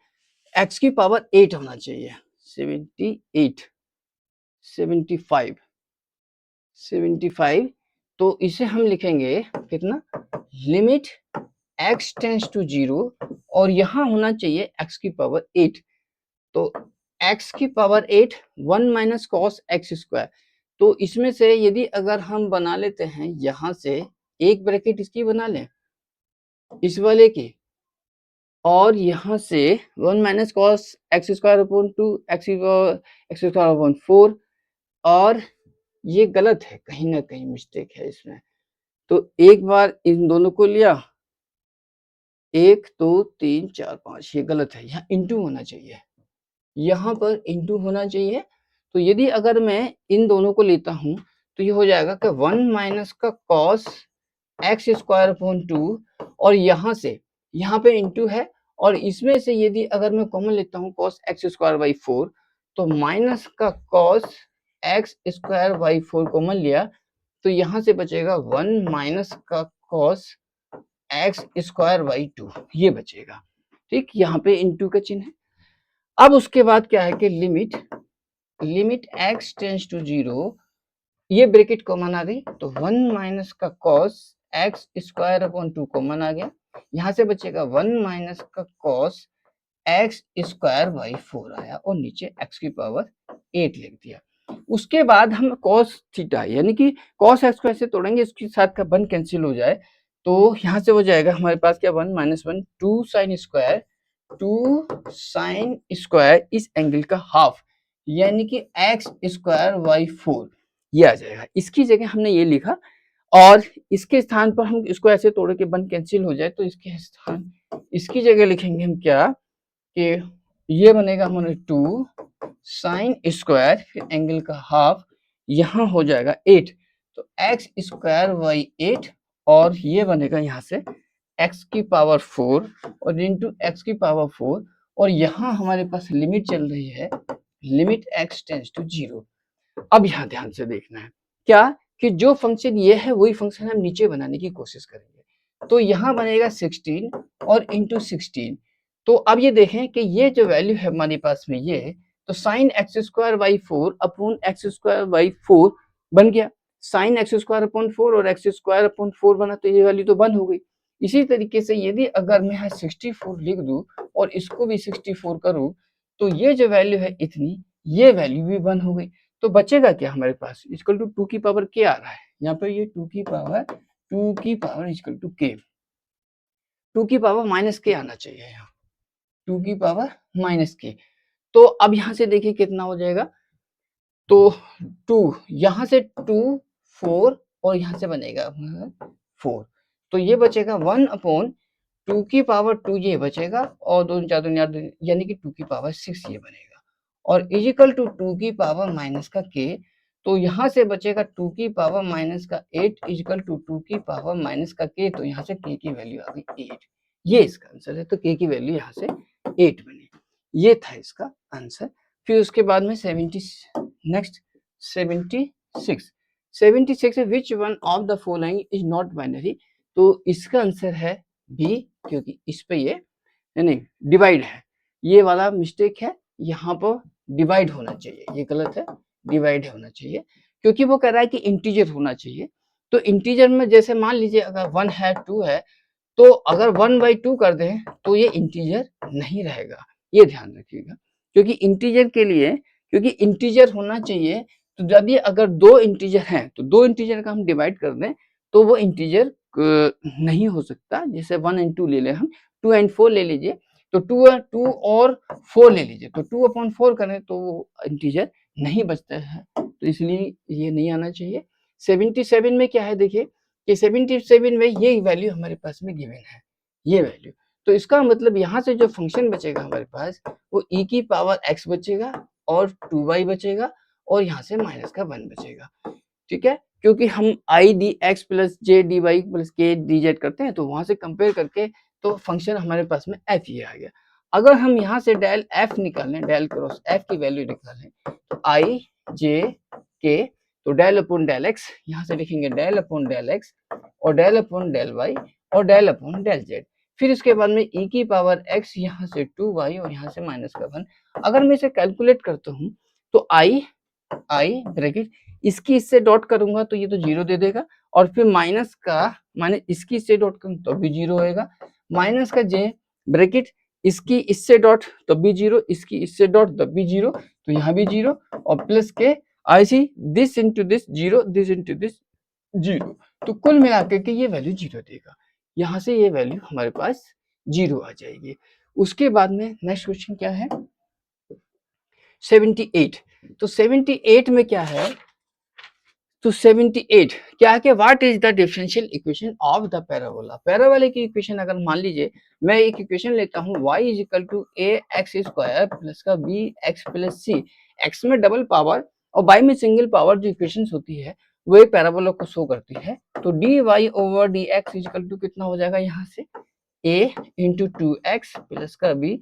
x की पावर 8 होना चाहिए, 78, 75, 75, तो इसे हम लिखेंगे कितना, लिमिट x टेंस टू 0, और यहाँ होना चाहिए x की पावर 8, तो x की power 8 1 minus cos x square. तो इसमें से यदि अगर हम बना लेते हैं, यहाँ से एक ब्रैकेट इसकी बना लें इस वाले की, और यहाँ से 1 minus cos x square upon 2 x square upon 4, और ये गलत है, कहीं ना कहीं मिस्टेक है इसमें। तो एक बार इन दोनों को लिया, 1 2 3 4 5, ये गलत है, यहाँ इंटू होना चाहिए, यहाँ पर इंटू होना चाहिए। तो यदि अगर मैं इन दोनों को लेता हूं, तो ये हो जाएगा कि 1 माइनस का कॉस एक्स स्क्वायर अपॉन 2, और यहाँ से यहाँ पे इंटू है, और इसमें से यदि अगर मैं कॉमन लेता हूँ कॉस एक्स स्क्वायर बाई 4, तो माइनस का cos x square by 4 common लिया, तो यहाँ से बचेगा 1 माइनस का कॉस एक्स स्क्वायर बाई 2, ये बचेगा। ठीक, यहाँ पे इंटू का चिन्ह है। अब उसके बाद क्या है कि लिमिट x टेंस टू 0, ये ब्रैकेट कॉमन आ गई, तो 1 माइनस का cos x square upon 2 common आ गया, यहाँ से बचेगा 1 माइनस का कॉस एक्स स्क्वायर बाई 4 आया और नीचे एक्स की पावर 8 लिख दिया। उसके बाद हम कॉस थीटा यानी कि कॉस एक्स को ऐसे तोड़ेंगे इसके साथ का 1 कैंसिल हो जाए तो यहाँ से हो जाएगा हमारे पास क्या 1 माइनस 1 2 साइन स्क्वायर इस एंगल का हाफ यानी कि एक्स स्क्वायर बाई 4 ये आ जाएगा। इसकी जगह हमने ये लिखा और इसके स्थान पर हम इसको ऐसे तोड़ के 1 कैंसिल हो जाए तो इसकी जगह लिखेंगे हम क्या कि ये बनेगा हमारे 2 साइन स्क्वायर फिर एंगल का हाफ यहाँ हो जाएगा 8 तो एक्स स्क्वायर बाई 8 और ये बनेगा यहाँ से x की पावर 4 और इंटू एक्स की पावर 4 और यहाँ हमारे पास लिमिट चल रही है लिमिट x टेंड्स टू 0। अब यहाँ ध्यान से देखना है क्या कि जो फंक्शन ये है वही फंक्शन हम नीचे बनाने की कोशिश करेंगे तो यहाँ बनेगा 16 और इंटू 16 तो अब ये देखें कि ये जो वैल्यू है हमारे पास में ये तो sine x square by 4 upon x square by 4 बन गया साइन एक्स स्क्वायर अपॉन 4 और एक्स स्क्वायर अपॉन 4 बना तो ये वैल्यू तो बंद हो गई। इसी तरीके से यदि अगर मैं यहाँ 64 लिख दूं और इसको भी 64 करूं तो ये जो वैल्यू है इतनी ये वैल्यू भी बंद हो गई तो बचेगा क्या हमारे पास इक्वल टू 2 की पावर के आ रहा है यहाँ पे ये 2 की पावर इक्वल टू के 2 की पावर माइनस के आना चाहिए यहाँ 2 की पावर माइनस के तो अब यहाँ से देखिए कितना हो जाएगा तो 2 यहाँ से 2 4 और यहाँ से बनेगा 4 तो ये बचेगा 1 अपॉन 2 की पावर 2 ये बचेगा और 2 4 2 यानी कि 2 की पावर 6 ये बनेगा और इजिकल टू 2 की पावर माइनस का के तो यहाँ से बचेगा 2 की पावर माइनस का 8 इजिकल टू 2 की पावर माइनस का के तो यहाँ से के की वैल्यू आ गई 8 ये इसका आंसर है तो के की वैल्यू यहाँ से 8 बनी ये था इसका आंसर। फिर उसके बाद में 76 76 which one of the following is not binary तो इसका आंसर है बी क्योंकि इस पे ये नहीं डिवाइड है ये वाला मिस्टेक है यहाँ पर डिवाइड होना चाहिए ये गलत है डिवाइड होना चाहिए क्योंकि वो कह रहा है कि इंटीजर होना चाहिए तो इंटीजर में जैसे मान लीजिए अगर 1 है 2 है तो अगर 1/2 कर दें तो ये इंटीजर नहीं रहेगा ये ध्यान रखिएगा क्योंकि इंटीजर के लिए क्योंकि इंटीजर होना चाहिए तो यदि अगर 2 इंटीजर हैं तो 2 इंटीजर का हम डिवाइड कर दें तो वो इंटीजर नहीं हो सकता जैसे 1 एंड 2 ले लें हम 2 एंड 4 ले लीजिए तो 2 और 4 ले लीजिए तो 2/4 करें तो वो इंटीजर नहीं बचता है तो इसलिए ये नहीं आना चाहिए। 77 में क्या है देखिए कि 77 में ये वैल्यू हमारे पास में गिवन है ये वैल्यू तो इसका मतलब यहाँ से जो फंक्शन बचेगा हमारे पास वो e की पावर x बचेगा और 2y बचेगा और यहाँ से माइनस का 1 बचेगा ठीक है क्योंकि हम i d x plus j d y plus k d z करते हैं तो वहां से कंपेयर करके तो फंक्शन हमारे पास में f ये आ गया। अगर हम यहाँ से डेल f निकालें डेल क्रॉस f की वैल्यू निकालें तो i जे के तो डेल अपॉन डेल एक्स यहाँ से लिखेंगे डेल अपॉन डेल एक्स और डेल अपॉन डेल वाई और डेल अपॉन डेल जेड फिर इसके बाद में e की पावर x यहाँ से 2y और यहाँ से माइनस का 1 अगर मैं इसे कैलकुलेट करता हूँ तो i ब्रैकेट इसकी इससे डॉट करूंगा तो ये तो 0 दे देगा और फिर माइनस इसकी इससे डॉट करूँ तो भी 0 होएगा माइनस का j ब्रैकेट इसकी इससे डॉट तब भी 0 इसकी इससे डॉट तब भी 0 तो यहाँ भी 0 और प्लस के I see this into this 0 this into this 0 तो कुल मिलाकर के ये वैल्यू 0 देगा यहाँ से ये वैल्यू हमारे पास 0 आ जाएगी। उसके बाद में नेक्स्ट क्वेश्चन क्या है 78 तो 78 में क्या है तो 78 क्या है कि what is the differential equation of the parabola parabola की इक्वेशन अगर मान लीजिए मैं एक इक्वेशन लेता हूँ y is equal to a x square plus का b x plus c x में डबल पावर और y में सिंगल पावर जो इक्वेशन होती है वही पैराबोला को शो करती है तो d y over d x is equal to कितना हो जाएगा यहाँ से a इंटू 2x प्लस का b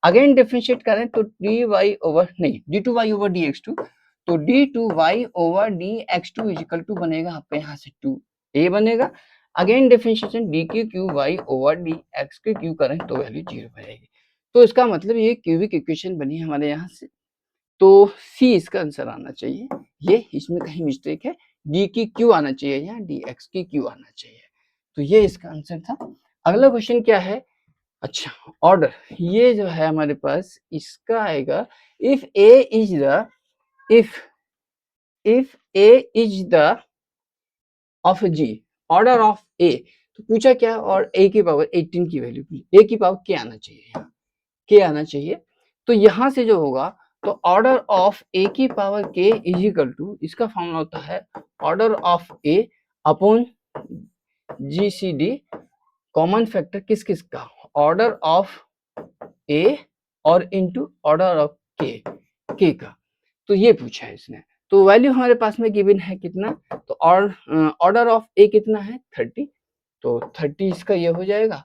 अगेन डिफरेंशिएट करें तो डी वाई ओवर नहीं d two y over d x two तो d2y over dx2 equal to बनेगा आपका यहाँ से 2a बनेगा again differentiation dq/y over dx/q करें तो वैल्यू 0 बनेगी तो इसका मतलब ये क्यूबिक इक्वेशन बनी हमारे यहाँ से तो c इसका आंसर आना चाहिए ये इसमें कहीं मिस्टेक है d की q आना चाहिए यहाँ dx की q आना चाहिए तो ये इसका आंसर था। अगला क्वेश्चन क्या है, अच्छा ऑर्डर, ये जो है हमारे पास इसका आएगा if a is the if if a is the of G, order of a, तो पूछा क्या, और ए की पावर 18 की वैल्यू पूछी, ए की पावर के आना चाहिए, यहाँ के आना चाहिए। तो यहां से जो होगा, तो ऑर्डर ऑफ ए की पावर के इज इक्वल टू, इसका फॉर्मूला होता है order of a upon G C D, common factor किस किस का, ऑर्डर ऑफ ए और इनटू ऑर्डर ऑफ के का। तो ये पूछा है इसने, तो वैल्यू हमारे पास में गिवन है कितना, तो ऑर्डर ऑफ ए कितना है 30, तो 30 इसका ये हो जाएगा,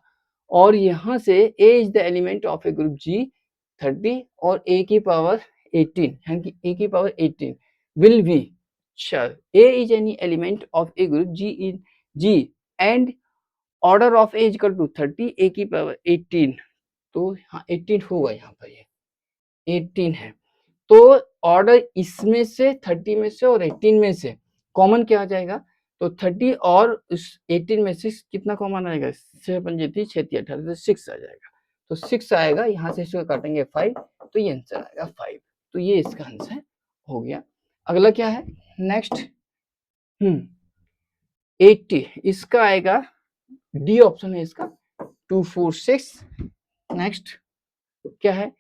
और यहाँ से a is the element of a group G 30 और ए की पावर 18, यानी कि ए की power 18 will be, a is any element of a group g in g and order of a is equal to 30, a की पावर 18, तो हाँ 18 होगा, यहाँ पर ये 18 है। तो ऑर्डर इसमें से 30 में से और 18 में से कॉमन क्या आ जाएगा, तो 30 और उस 18 में से कितना कॉमन आएगा, 6 पंजे 6 18, तो 6 आ जाएगा, तो 6 आएगा, यहाँ से इसको काटेंगे 5, तो ये आंसर आएगा 5, तो ये इसका आंसर हो गया। अगला क्या है नेक्स्ट, 80, इसका आएगा डी ऑप्शन है इसका 246। नेक्स्ट क्या है,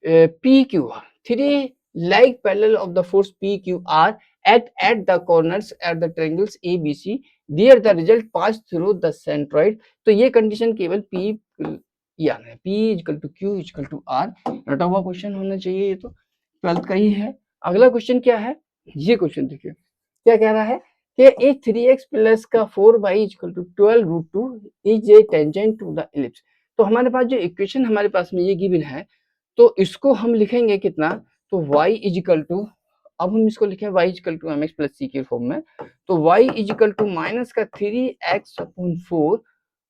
P Q R, three like parallel of the force PQR at the corners at the triangles ABC, there the result pass through the centroid। तो ये कंडीशन केवल P याद है, P equal to Q equal to R, रटा हुआ क्वेश्चन होना चाहिए, ये तो 12th का ही है। अगला क्वेश्चन क्या है, ये क्वेश्चन देखिए क्या कह रहा है कि ए 3x प्लस का 4y equal to 12√2 is a tangent to the ellipse. तो हमारे पास जो इक्वेशन हमारे पास में ये गिवन है, तो इसको हम लिखेंगे कितना, तो y इज इक्वल टू, अब हम इसको लिखें y equal to mx plus c के फॉर्म में, तो y is equal to minus का 3x अपॉन 4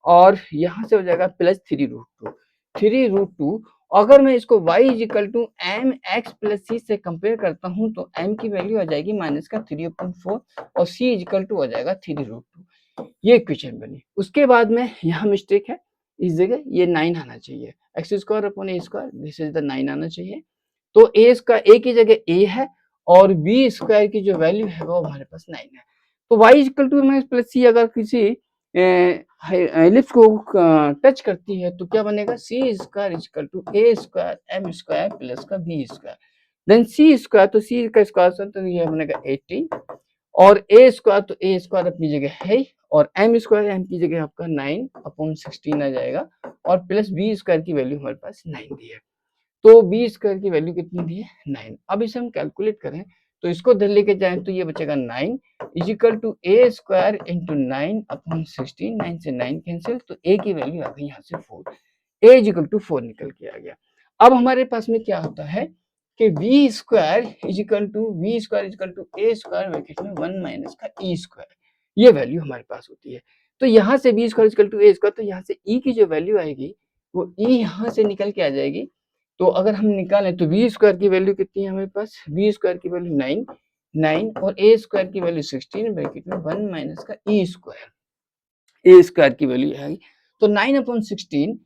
और यहाँ से हो जाएगा प्लस 3√2। अगर मैं इसको y is equal to m x plus c से कंपेयर करता हूँ, तो m की वैल्यू आ जाएगी माइनस का 3/4 और c इज इक्वल टू आ जाएगा 3√2, ये इक्वेशन बनी। उसके बाद में यहाँ मिस्टेक है, इस जगह ये 9 आना चाहिए, x square upon A square, this is the 9 आना चाहिए। तो ए स्क्वायर, ए की जगह ए है और बी स्क्वायर की जो वैल्यू है वो हमारे पास 9 है। तो y equal to m plus c अगर किसी एलिप्स को टच करती है तो क्या बनेगा, C square equal to A square M square plus का B square, then C square, तो सी का स्क्वायर तो ये बनेगा 18 और ए स्क्वायर, तो ए स्क्वायर अपनी जगह है और एम स्क्वायर, एम की जगह आपका 9/16 आ जाएगा और प्लस बी स्क्वायर की वैल्यू हमारे पास 9 दी है। तो बी स्क्वायर की वैल्यू कितनी दी है 9। अब इसे हम कैलकुलेट करें तो इसको इधर लेके जाएं तो ये बचेगा 9 is equal to A square into 9/16, 9 से 9 कैंसिल, तो ए की वैल्यू आ गई यहाँ से 4, ए इज इक्वल टू 4 निकल के आ गया। अब हमारे पास में क्या होता है कि v square is equal to A square bracket में 1 माइनस का ई स्क्वायर, ये वैल्यू हमारे पास होती है। तो यहाँ से b square equal to A square, तो यहाँ से ई की जो वैल्यू आएगी वो ई यहाँ से निकल के आ जाएगी। तो अगर हम निकालें तो बी स्क्वायर की वैल्यू कितनी है हमारे पास, बी स्क्वायर की वैल्यू 9 और ए स्क्वायर की वैल्यू 16 ब्रैकेट में 1 माइनस का ई स्क्वायर, ए स्क्वायर की वैल्यू आएगी तो 9/16,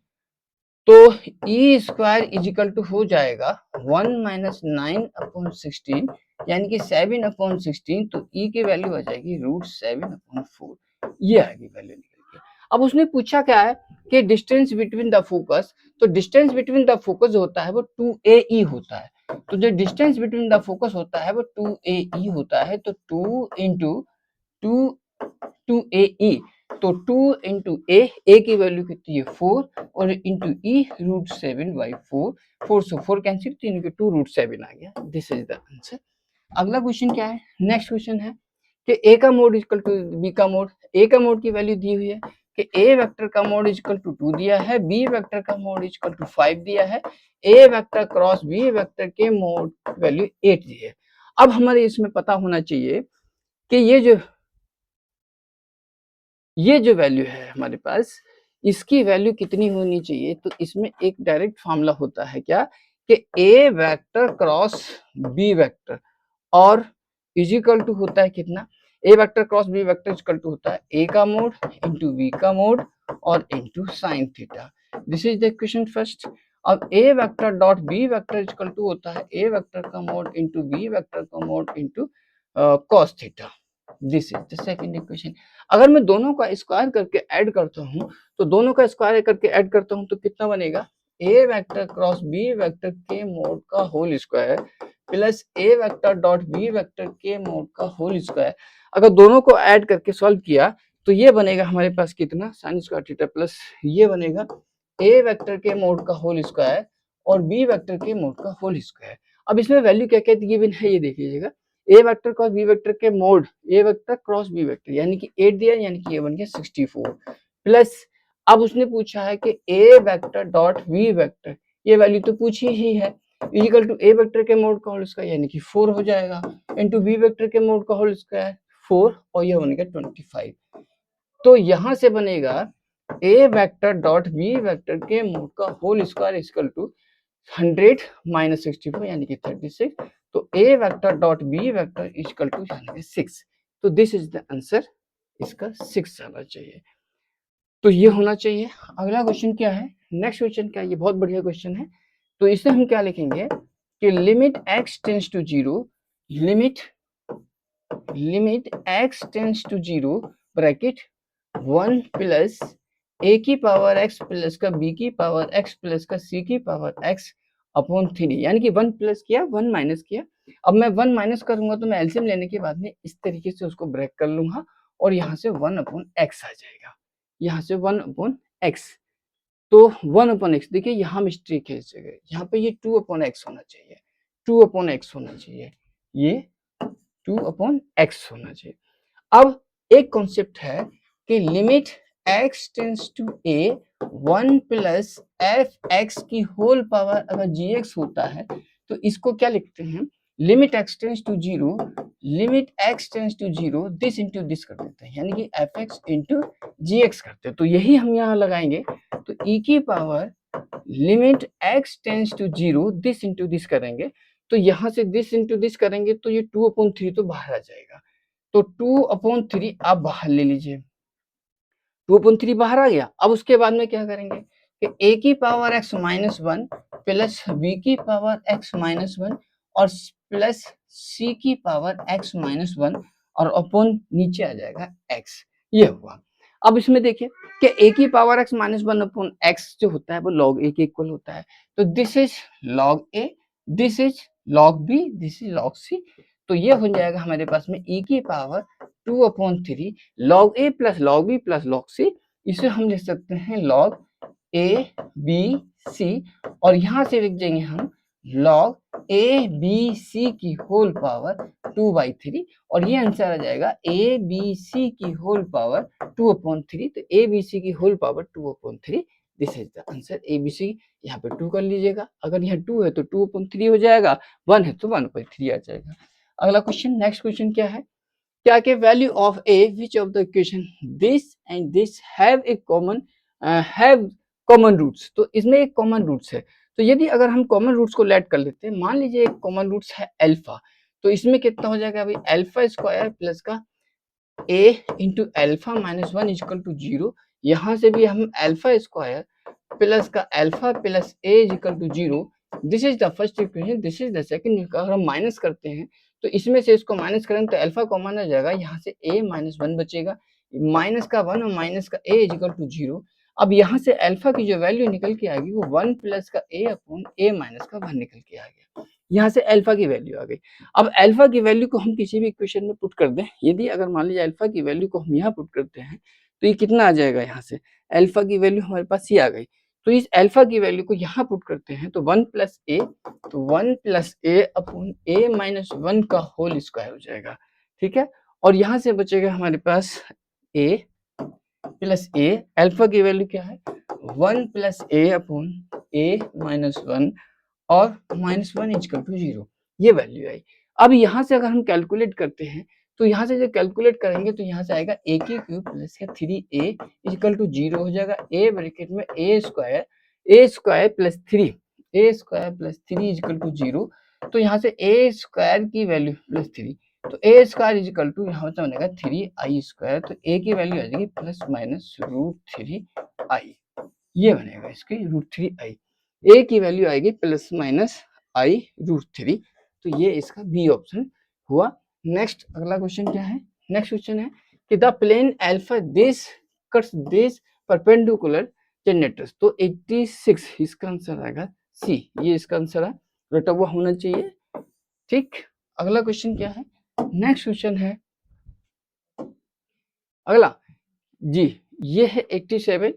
तो E square is equal to हो जाएगा 1 माइनस 9/16 यानी कि 7/16, तो ई की वैल्यू आ जाएगी √7/4, ये आएगी वैल्यू निकल के। अब उसने पूछा क्या है कि डिस्टेंस बिटवीन द फोकस, तो डिस्टेंस बिटवीन द फोकस होता है वो 2AE होता है, तो जो डिस्टेंस बिटवीन द फोकस होता है वो 2AE होता है, तो 2 इंटू 2AE, तो 2 इंटू ए की वैल्यू कितनी है 4 और इंटू ई √7/4, 4 से 4 कैंसिल, 3 के 2 √7 आ गया, दिस इज द आंसर। अगला क्वेश्चन क्या है, नेक्स्ट क्वेश्चन है कि ए का मोड इक्वल टू बी का मोड, ए का मोड की वैल्यू दी हुई है कि ए वेक्टर का मोड इक्वल टू 2 दिया है, बी वेक्टर का मोड इक्वल टू 5 दिया है, ए वेक्टर क्रॉस बी वेक्टर के मोड वैल्यू 8 दी है। अब हमारे इसमें पता होना चाहिए कि ये जो वैल्यू है हमारे पास, इसकी वैल्यू कितनी होनी चाहिए, तो इसमें एक डायरेक्ट फॉर्मूला होता है क्या कि a vector cross b vector और इज इक्वल टू होता है कितना, a vector cross b vector equal to होता है ए का मोड इंटू बी का मोड और into sin theta. This is the equation first. अब a vector dot b vector equal to होता है a वेक्टर का मोड इनटू b वेक्टर का mod into cos theta. This is the second equation. अगर मैं दोनों का स्क्वायर करके ऐड करता हूं, तो दोनों का स्क्वायर करके ऐड करता हूं तो कितना बनेगा, a vector cross b vector के मोड का whole square plus a vector dot b vector के मोड का होल स्क्वायर। अगर दोनों को ऐड करके सॉल्व किया तो ये बनेगा हमारे पास कितना, साइन स्क्वायर थीटा प्लस ये बनेगा a वेक्टर के मोड का होल स्क्वायर और b वेक्टर के मोड का होल स्क्वायर। अब इसमें वैल्यू क्या क्या गिवन है ये देख लीजिएगा, a vector cross b vector के mod a vector cross b vector यानी कि 8 दिया, यानी कि ये बन गया 64 प्लस अब उसने पूछा है कि a vector dot v vector, ये वैल्यू तो पूछी ही है, इक्वल टू a वेक्टर के मोड का होल स्क्वायर यानी कि 4 हो जाएगा इनटू v वेक्टर के मोड का होल स्क्वायर 4 और ये बनेगा 25। तो यहां से बनेगा a vector dot v vector के मोड का whole square equal to 100 minus 64 यानी कि 36। तो a vector dot b vector equal to यानी कि 6। तो दिस इज द आंसर, इसका 6 आना चाहिए। तो ये होना चाहिए। अगला क्वेश्चन क्या है, नेक्स्ट क्वेश्चन क्या है, ये बहुत बढ़िया क्वेश्चन है। तो इसमें हम क्या लिखेंगे कि limit x tends to 0, limit x tends to 0 bracket 1 plus a की पावर x प्लस का b की पावर x प्लस का c की पावर x अपॉन 3, यानी कि 1 प्लस किया 1 माइनस किया। अब मैं 1 माइनस करूंगा तो मैं एलसीएम लेने के बाद में इस तरीके से उसको ब्रेक कर लूंगा और यहाँ से 1 अपॉन x आ जाएगा, यहाँ से 1 अपॉन x। तो 1 अपॉन x, देखिए यहाँ मिस्टेक है इस जगह, यहाँ पे ये 2 अपॉन x होना चाहिए, 2 अपॉन x होना चाहिए, ये 2 अपॉन x होना चाहिए। अब एक कॉन्सेप्ट है कि limit x tends to a 1 plus f x की होल पावर अगर gx होता है तो इसको क्या लिखते हैं, limit x tends to 0, limit x tends to 0 this into this कर देते हैं, यानी कि f x into g x करते हैं। तो यही हम यहाँ लगाएंगे, तो e की power limit x tends to 0 this into this करेंगे, तो यहाँ से दिस इंटू दिस करेंगे तो ये 2 अपॉन 3 तो बाहर आ जाएगा। तो 2 अपॉन 3 आप बाहर ले लीजिए, 2 अपॉन 3 बाहर आ गया। अब उसके बाद में क्या करेंगे कि a की power x minus 1 plus b की पावर x माइनस 1 और प्लस c की पावर x माइनस 1 और अपॉन नीचे आ जाएगा x, ये हुआ। अब इसमें देखिए कि a की power x minus 1 upon x जो होता है वो log a के इक्वल होता है, तो this is log a, this is log b, this is log c। तो ये हो जाएगा हमारे पास में e की power 2 upon 3 log a plus log b plus log c, इसे हम लिख सकते हैं log a b c और यहाँ से लिख देंगे हम log a b c की होल पावर 2/3 और ये आंसर आ जाएगा a b c की होल पावर 2 अपॉन 3। तो a b c की whole power 2 upon 3, this is the answer a b c। यहाँ पे 2 कर लीजिएगा, अगर यहाँ 2 है तो 2 अपॉन 3 हो जाएगा, 1 है तो 1/3 आ जाएगा। अगला क्वेश्चन, नेक्स्ट क्वेश्चन क्या है, क्या के value of a which of the equation this and this have common roots। तो इसमें एक कॉमन रूट्स है, तो यदि अगर हम कॉमन रूट्स को लेट कर लेते हैं, मान लीजिए एक कॉमन रूट्स है अल्फा, तो इसमें कितना हो जाएगा भाई, अल्फा स्क्वायर प्लस का a into alpha minus 1 equal to 0। यहाँ से भी हम अल्फा स्क्वायर प्लस का alpha plus a equal to 0, this is the first equation, this is the second. अगर हम माइनस करते हैं तो इसमें से इसको माइनस करेंगे तो अल्फा कॉमन आ जाएगा, यहाँ से a माइनस 1 बचेगा, माइनस का 1 और माइनस का a इक्वल टू 0। अब यहाँ से अल्फा की जो वैल्यू निकल के आ गई वो 1 प्लस का a अपॉन a माइनस का 1 निकल के आ गया, यहाँ से अल्फा की वैल्यू आ गई। अब अल्फा की वैल्यू को हम किसी भी इक्वेशन में पुट कर दें, यदि अगर मान लीजिए अल्फा की वैल्यू को हम यहाँ पुट करते हैं तो ये कितना आ जाएगा, यहाँ से अल्फा की वैल्यू हमारे पास ये आ गई। तो इस अल्फा की वैल्यू को यहाँ पुट करते हैं तो 1 प्लस ए, तो 1 प्लस ए अपॉन ए माइनस 1 का होल स्क्वायर हो जाएगा, ठीक है। और यहाँ से बचेगा हमारे पास ए प्लस ए, अल्फा की वैल्यू क्या है 1 प्लस ए अपॉन ए माइनस 1 और माइनस 1 इक्वल टू 0, ये वैल्यू आई। अब यहाँ से अगर हम कैलकुलेट करते हैं तो यहाँ से जो कैलकुलेट करेंगे तो यहाँ से आएगा ए की क्यूब प्लस का 3a इक्वल टू 0 हो जाएगा, ए ब्रैकेट में a square plus 3, a square plus 3 equal to 0। तो यहाँ से ए स्क्वायर की वैल्यू प्लस 3, तो a square is equal to यहाँ पे बनेगा 3i², तो ए की वैल्यू आ जाएगी प्लस माइनस √3i, ये बनेगा इसकी √3i, ए की वैल्यू आएगी प्लस माइनस i√3, तो ये इसका बी ऑप्शन हुआ। नेक्स्ट अगला क्वेश्चन क्या है, नेक्स्ट क्वेश्चन है कि the plane alpha this cuts this perpendicular generators, तो 86 इसका आंसर आएगा सी, ये इसका आंसर है, रटा हुआ होना चाहिए। ठीक, अगला क्वेश्चन क्या है, नेक्स्ट क्वेश्चन है अगला जी, ये है 87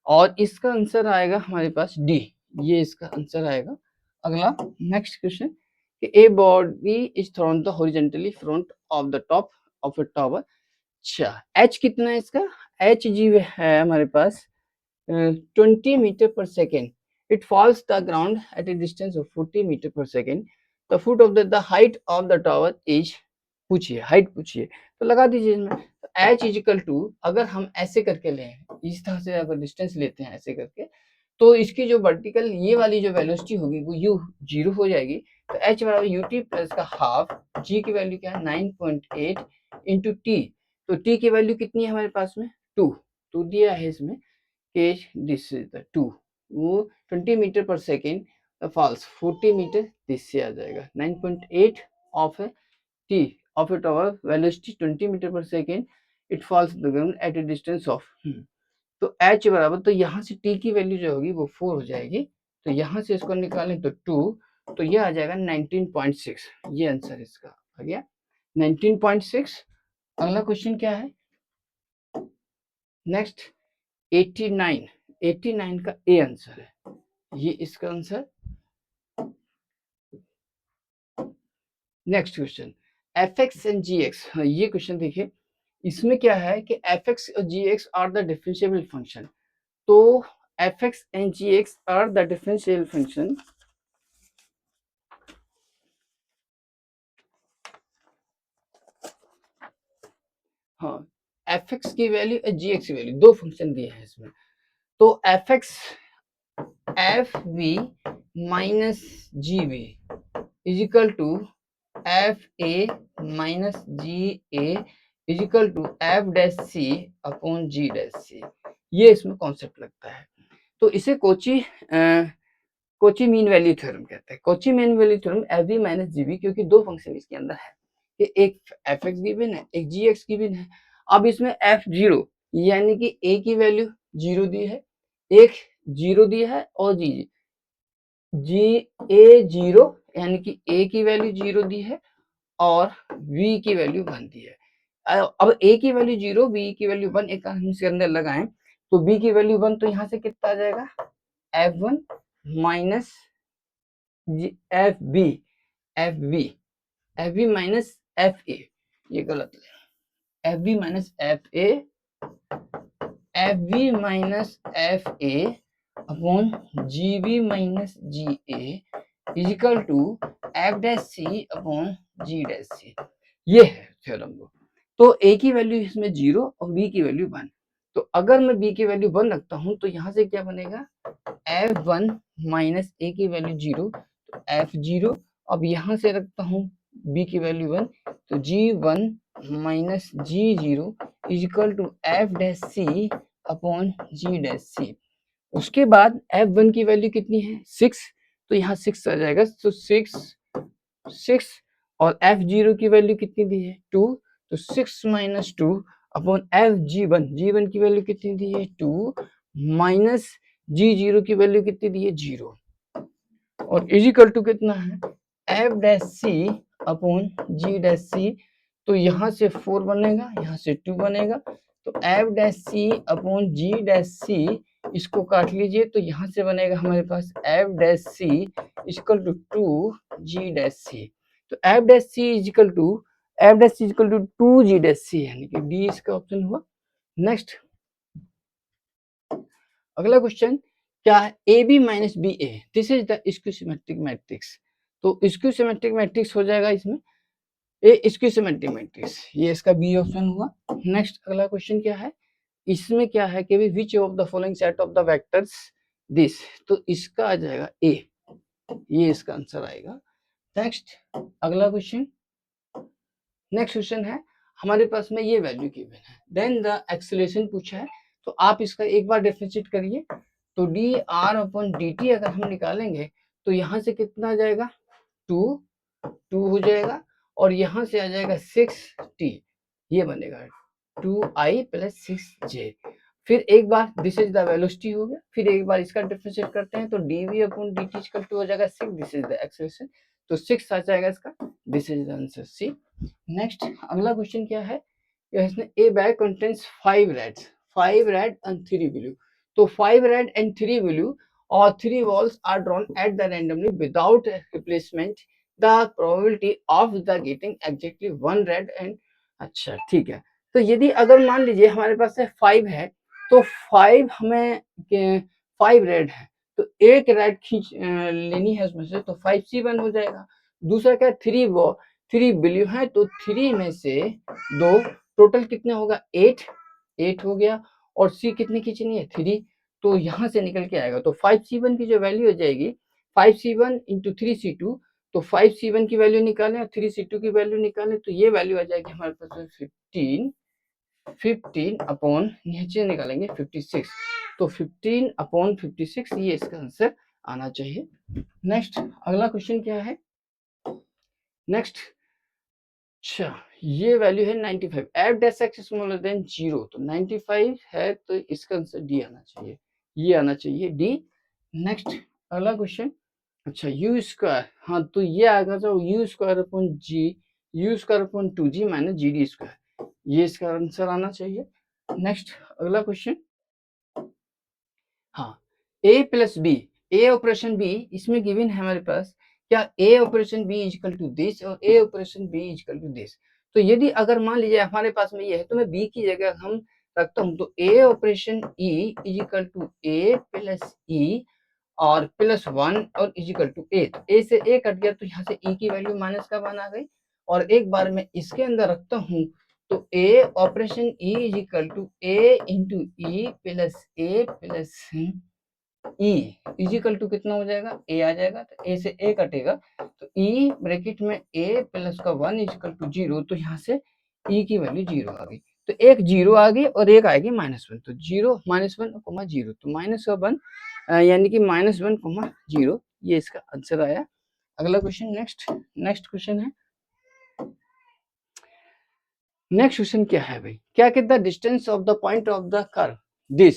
और इसका आंसर आएगा हमारे पास डी, ये इसका आंसर आएगा। अगला नेक्स्ट क्वेश्चन कि a body is thrown the horizontally front of the top of a tower. अच्छा, एच कितना है इसका, एच जी है हमारे पास 20 meter per second, it falls the ground at a distance of 40 meter per second, the foot of the height of the tower is, पूछिए हाइट पूछिए, तो लगा दीजिए इसमें, तो एच इज इक्वल टू, अगर हम ऐसे करके लें, इस तरह से अगर डिस्टेंस लेते हैं ऐसे करके, तो इसकी जो वर्टिकल ये वाली जो वेलोसिटी होगी वो यू 0 हो जाएगी, तो एच बराबर यू टी प्लस का हाफ, जी की वैल्यू क्या है 9.8 इंटू टी, तो टी की वैल्यू कितनी है हमारे पास में 2 दिया है इसमें, कि दिस इज द 2, वो 20 meter per second false 40 metre, this से आ जाएगा 9.8 of t of a tower velocity 20 meter per second, it falls the ground at a distance of, तो h बराबर, तो यहाँ से t की वैल्यू जो होगी वो 4 हो जाएगी, तो यहाँ से इसको निकालें तो 2, तो ये आ जाएगा 19.6, ये आंसर इसका आ गया 19.6। अगला क्वेश्चन क्या है, नेक्स्ट 89 का ए आंसर है, ये इसका answer. Next question fx and gx, ये क्वेश्चन देखिए, इसमें क्या है कि fx और gx are the differentiable function, तो fx and gx are the differential function, हाँ fx की वैल्यू और gx की वैल्यू, दो फंक्शन दिए हैं इसमें, तो fx fv minus gv is equal to fa minus ga is equal to f dash c upon g dash c, ये इसमें कॉन्सेप्ट लगता है, तो इसे कोची मीन वैल्यू थ्योरम कहते हैं। Cauchy mean value theorem f B minus g b, क्योंकि दो फंक्शन इसके अंदर है, कि एक एफ एक्स गिवन है, एक जी एक्स गिवन है। अब इसमें एफ जीरो यानी कि ए की वैल्यू 0 दी है, एक 0 दी है, और जी ए 0 यानी कि ए की वैल्यू 0 दी है, और v की वैल्यू 1 दी है। अब a की वैल्यू 0, b की वैल्यू 1, एक हम इसके अंदर लगाएं तो b की वैल्यू 1, तो यहाँ से कितना आ जाएगा f1 minus F B minus F A, ये गलत है, F B minus F A upon G B minus G A is equal to F dash C upon ji dash C, ये है थ्योरम को। तो ए की वैल्यू इसमें 0 और बी की वैल्यू 1, तो अगर मैं बी की वैल्यू 1 रखता हूं तो यहाँ से क्या बनेगा f1 माइनस ए की वैल्यू 0, तो f0, अब यहाँ से रखता हूँ b की वैल्यू 1, तो g1 minus g0 is equal to f dash C upon g dash सी। उसके बाद f1 की वैल्यू कितनी है 6, तो यहाँ 6 आ जाएगा, तो 6 और f0 की वैल्यू कितनी दी है 2, तो 6 माइनस 2 अपॉन एफ जी1 की वैल्यू कितनी दी है 2 माइनस g0 की वैल्यू कितनी दी है 0, और इज इक्वल टू कितना है एफ डैश सी अपॉन जी डैश सी, तो यहाँ से 4 बनेगा, यहाँ से 2 बनेगा, तो एफ डैश सी अपॉन जी डैश सी, इसको काट लीजिए, तो यहाँ से बनेगा हमारे पास f dash c equal to 2 g dash c, तो f dash c equal to 2 g dash c, यानी कि डी इसका ऑप्शन हुआ। नेक्स्ट अगला क्वेश्चन क्या है, a b minus b a, this is the skew symmetric matrix, तो स्क्यू सिमेट्रिक मैट्रिक्स हो जाएगा इसमें ए स्क्यू सिमेट्रिक मैट्रिक्स, ये इसका बी ऑप्शन हुआ। नेक्स्ट अगला क्वेश्चन क्या है, इसमें क्या है कि which of the following set of the vectors this, तो इसका आ जाएगा ए, ये इसका आंसर आएगा। नेक्स्ट अगला क्वेश्चन नेक्स्ट क्वेश्चन है हमारे पास में ये वैल्यू गिवन है, देन द एक्सेलरेशन पूछा है, तो आप इसका एक बार डिफरेंशिएट करिए, तो D R upon D T अगर हम निकालेंगे तो यहाँ से कितना आ जाएगा 2 हो जाएगा, और यहाँ से आ जाएगा 6t, ये बनेगा 2i प्लस 6j। फिर एक बार दिस इज द वेलोसिटी हो गया, फिर एक बार इसका डिफरेंशिएट करते हैं तो dv upon dt equal to हो जाएगा 6, दिस इज द एक्सेलरेशन, तो 6 आ जाएगा इसका, this is the answer C. Next अगला क्वेश्चन क्या है, इसने a bag contains 5 red and 3 blue, तो 5 रेड एंड 3 ब्लू और 3 balls are drawn at the randomly without replacement, the probability of the getting exactly 1 red and, अच्छा ठीक है, तो यदि अगर मान लीजिए हमारे पास से 5 है, तो 5 हमें 5 रेड है, तो एक रेड खींच लेनी है उसमें से, तो 5C1 हो जाएगा। दूसरा क्या 3 ब्लू है, तो 3 में से 2, टोटल कितना होगा 8 हो गया, और सी कितनी खींचनी है 3, तो यहाँ से निकल के आएगा, तो 5C1 की जो वैल्यू हो जाएगी 5C1 इंटू 3C2, तो 5C1 की वैल्यू निकालें और 3C2 की वैल्यू निकालें, तो ये वैल्यू आ जाएगी हमारे पास 15 अपॉन नीचे निकालेंगे 56, तो 15 अपॉन 56 ये इसका आंसर आना चाहिए। नेक्स्ट अगला क्वेश्चन क्या है, नेक्स्ट अच्छा ये वैल्यू है 95, F dash x smaller than 0, तो 95 है तो इसका आंसर डी आना चाहिए, ये आना चाहिए डी। नेक्स्ट अगला क्वेश्चन, अच्छा यू स्क्वायर, हाँ तो ये आएगा जो u square upon g, u square upon 2g minus g d square, ये इसका आंसर आना चाहिए। नेक्स्ट अगला क्वेश्चन, हाँ a plus b, a operation b, इसमें गिवन है हमारे पास क्या a operation b equal to this और a operation b equal to this, तो यदि अगर मान लीजिए हमारे पास में ये है तो मैं b की जगह हम रखता हूँ, तो a operation e equal to a plus e और प्लस 1 और इजिकल टू ए, तो ए से ए कट गया, तो यहाँ से ई की वैल्यू माइनस का वन आ गई, और एक बार मैं इसके अंदर रखता हूँ, तो a operation e equal to a into e plus a plus e equal to कितना हो जाएगा ए आ जाएगा, तो ए से ए कटेगा, तो ई ब्रैकेट में ए प्लस का 1 इजिकल टू 0, तो यहाँ से ई की वैल्यू 0 आ गई, तो एक 0 आ गई और एक आएगी -1, तो 0 -1 0, तो -1 यानी कि -1 0, ये इसका आंसर आया। अगला क्वेश्चन, नेक्स्ट क्वेश्चन है, नेक्स्ट क्वेश्चन क्या है भाई, क्या कहता है distance of the point of the curve this,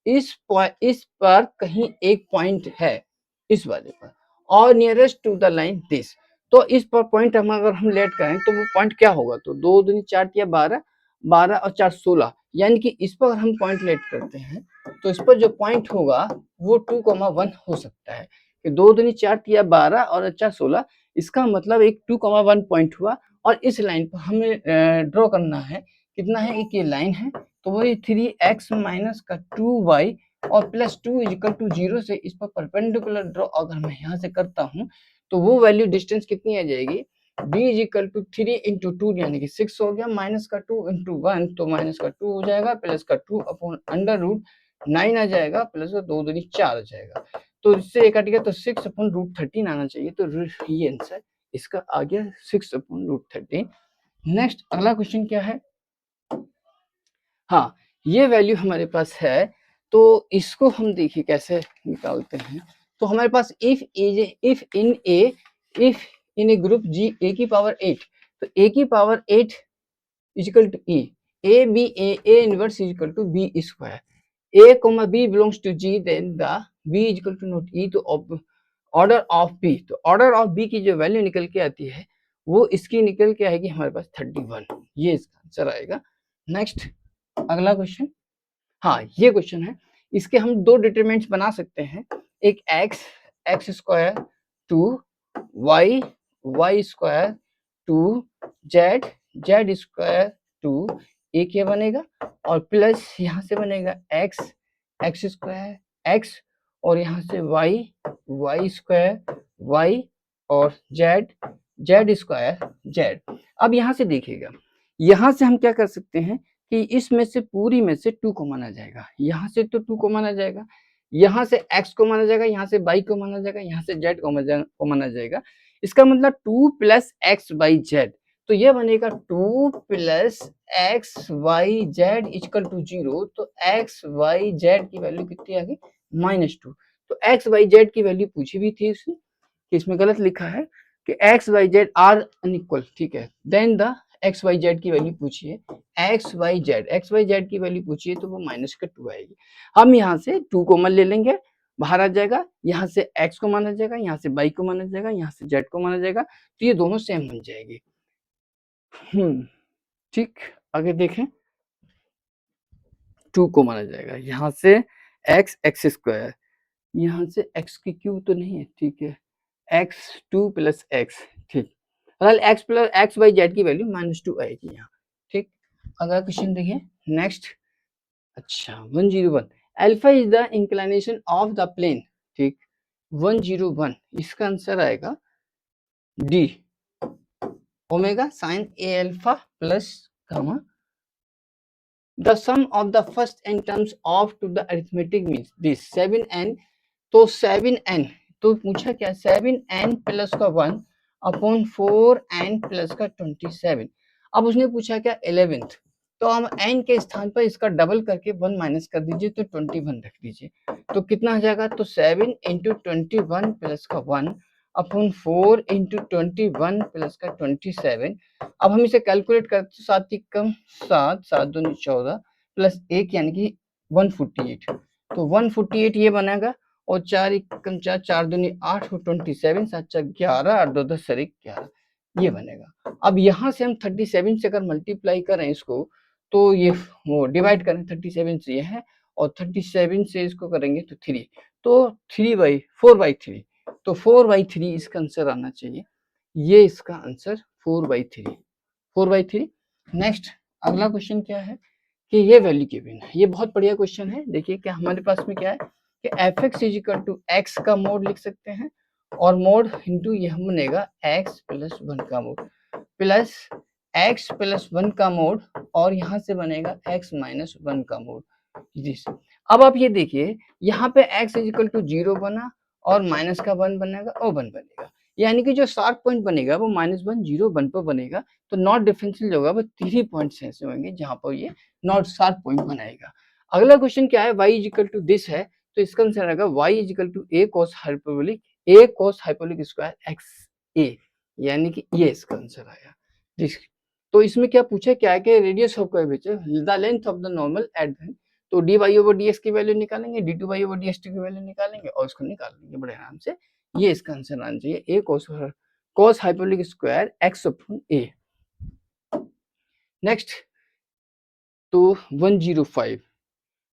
इस पर कहीं एक पॉइंट है इस वाले पर, और nearest to the line this, तो इस पर पॉइंट हम अगर हम लेट करें तो वो पॉइंट क्या होगा, तो 2 दूनी 4 या 12, 12 और 4 16, यानी कि इस पर हम पॉइंट लेट करते हैं तो इस पर जो पॉइंट होगा वो 2,1 हो सकता है, कि 2 दूनी 4 या 12 और 4 16, इसका मतलब एक 2,1 पॉइंट हुआ, और इस लाइन पर हमें ड्रॉ करना है, कितना है एक ये लाइन है, तो वही 3x माइनस का 2y और प्लस 2 इजिकल टू 0 से इस पर परपेंडिकुलर ड्रॉ अगर मैं यहाँ से करता हूँ, तो वो वैल्यू डिस्टेंस कितनी आ जाएगी, b इजिकल टू 3 इंटू 2 यानी कि 6 हो गया, माइनस का 2 इंटू 1 तो माइनस का 2 हो जाएगा, प्लस का 2 अपॉन अंडर रूट 9 आ जाएगा, प्लस का 2 दूनी 4 आ जाएगा, तो इससे एक कट गया, तो 6 अपॉन रूट 13 आना चाहिए, तो ये आंसर इसका आ गया 6 अपॉन रूट 13। नेक्स्ट अगला क्वेश्चन क्या है, हाँ ये वैल्यू हमारे पास है, तो इसको हम देखिए कैसे निकालते हैं, तो हमारे पास इफ इन ए ग्रुप जी ए की पावर 8, तो ए की power 8 equal to e, a inverse equal to b square, a comma b belongs to g, then the b is equal to not e, तो ऑर्डर ऑफ b, तो ऑर्डर ऑफ b की जो वैल्यू निकल के आती है वो इसकी निकल के आएगी हमारे पास 31, ये इसका आंसर आएगा। नेक्स्ट अगला क्वेश्चन, हाँ ये क्वेश्चन है, इसके हम दो डिटरमिनेंट्स बना सकते हैं, एक x square to y square to z square to, एक ये बनेगा, और प्लस यहाँ से बनेगा एक्स स्क्वायर एक्स, और यहाँ से वाई स्क्वायर वाई, और जेड स्क्वायर जेड। अब यहाँ से देखिएगा, यहाँ से हम क्या कर सकते हैं कि इसमें से पूरी में से 2 को माना जाएगा, यहाँ से तो 2 को माना जाएगा, यहाँ से x को माना जाएगा, यहाँ से y को माना जाएगा, यहाँ से z को माना जाएगा, इसका मतलब 2 प्लस एक्स बाई जेड, तो ये बनेगा 2 plus x y z equal to 0। तो एक्स वाई जेड की वैल्यू कितनी आ गई? -2। तो एक्स वाई जेड की वैल्यू पूछी भी थी उसने, कि इसमें गलत लिखा है कि x y z are unequal, ठीक है। Then the x y z की वैल्यू पूछिए, एक्स वाई जेड की वैल्यू पूछिए तो वो -2 आएगी। हम यहाँ से 2 कॉमन ले लेंगे, बाहर आ जाएगा, यहाँ से x को माना जाएगा, यहाँ से y को माना जाएगा, यहाँ से z को माना जाएगा, तो ये दोनों सेम बन जाएगी। ठीक, आगे देखें, 2 को माना जाएगा, यहाँ से एक्स स्क्वायर, यहाँ से x की क्यूब तो नहीं है, ठीक है, एक्स 2 प्लस एक्स, ठीक, x plus x y z की वैल्यू -2 आएगी यहाँ। ठीक, अगला क्वेश्चन देखिए नेक्स्ट। अच्छा 101, alpha is the inclination of the plane. ठीक, 101 इसका आंसर आएगा D, omega sine a alpha plus gamma. The sum of the first n terms of two the arithmetic means this 7n। तो 7n, तो पूछा क्या, 7n प्लस का 1 अपॉन 4n प्लस का 27। अब उसने पूछा क्या 11th, तो हम n के स्थान पर इसका डबल करके 1 माइनस कर दीजिए, तो 21 रख दीजिए। तो कितना आ जाएगा, तो 7 इंटू 21 प्लस का 1 अपॉन 4 इंटू 21 प्लस का 27। अब हम इसे कैलकुलेट करते तो 7 की कम 7, 7 दूनी 14 प्लस 1 यानी कि 148। तो 148 ये बनेगा, और 4 कम 4, 4 दूनी 8 और 27, 7 4 11 और 2 10 सर 11, ये बनेगा। अब यहाँ से हम 37 से अगर मल्टीप्लाई करें इसको, तो ये वो डिवाइड करें 37 से, ये है, और 37 से इसको करेंगे तो 3, तो 4/3, तो 4/3 इसका आंसर आना चाहिए। ये इसका आंसर 4/3। नेक्स्ट अगला क्वेश्चन क्या है कि ये वैल्यू गिवन है, ये बहुत बढ़िया क्वेश्चन है। देखिए क्या हमारे पास में क्या है कि f x is equal to x का मोड लिख सकते हैं, और मोड इंटू यह बनेगा एक्स प्लस 1 का मोड, प्लस एक्स प्लस 1 का मोड, और यहाँ से बनेगा एक्स माइनस 1 का मोड। अब आप ये देखिए, यहाँ पे x इज इक्वल टू 0 बना, और माइनस का 1 बनेगा और 1 बनेगा, यानी कि जो शार्प पॉइंट बनेगा वो -1 0 1 पर बनेगा। तो नॉट डिफरेंशियल होगा वो 3 पॉइंट्स ऐसे होंगे जहां पर ये नॉट शार्प पॉइंट बनाएगा। अगला क्वेश्चन क्या है, y is equal to this है, तो इसका आंसर आएगा y is equal to a cos hyperbolic square x a, यानी कि ये इसका आंसर आया। तो इसमें क्या पूछा, क्या है कि radius of curvature the length of the normal at the, तो dy/dx की वैल्यू निकालेंगे, d2/dt की वैल्यू निकालेंगे, और उसको निकाल लेंगे बड़े आराम से। ये इसका आंसर आना चाहिए, a cos hyperbolic square x upon a। Next तो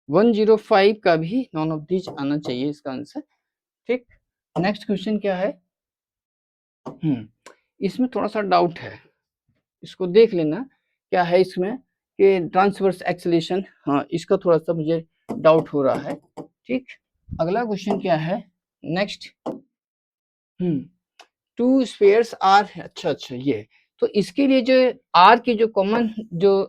105 का भी नॉन ऑफ दीज आना चाहिए इसका आंसर। ठीक, नेक्स्ट क्वेश्चन क्या है, इसमें थोड़ा सा डाउट है, इसको देख लेना क्या है इसमें कि ट्रांसवर्स एक्सेलेरेशन, हाँ इसका थोड़ा सा मुझे डाउट हो रहा है। ठीक, अगला क्वेश्चन क्या है नेक्स्ट, 2 स्फीयर्स आर, अच्छा ये, तो इसके लिए जो आर की जो कॉमन जो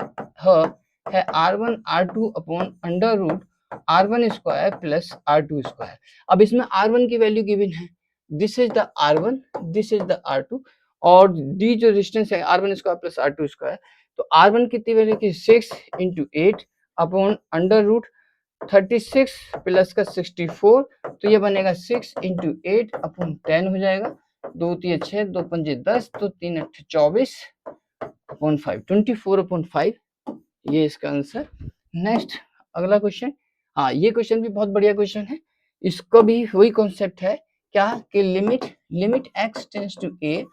है r1 r2 upon under root r1 square plus r2 square. अब इसमें r1 की वैल्यू गिवन है, this is the r1, this is the r2, और डी जो डिस्टेंस है r1 square plus r2 square. तो r1 कितनी वैल्यू की 6 into 8 upon under root 36 plus का 64, तो ये बनेगा 6 इंटू 8 अपॉन 10 हो जाएगा, 2 3 6 2 5 10, तो 3 8 24 अपॉन 5 24 अपॉन 5, ये इसका आंसर। नेक्स्ट अगला क्वेश्चन, हाँ ये क्वेश्चन भी बहुत बढ़िया क्वेश्चन है, इसका भी वही कॉन्सेप्ट है क्या कि limit x tends to a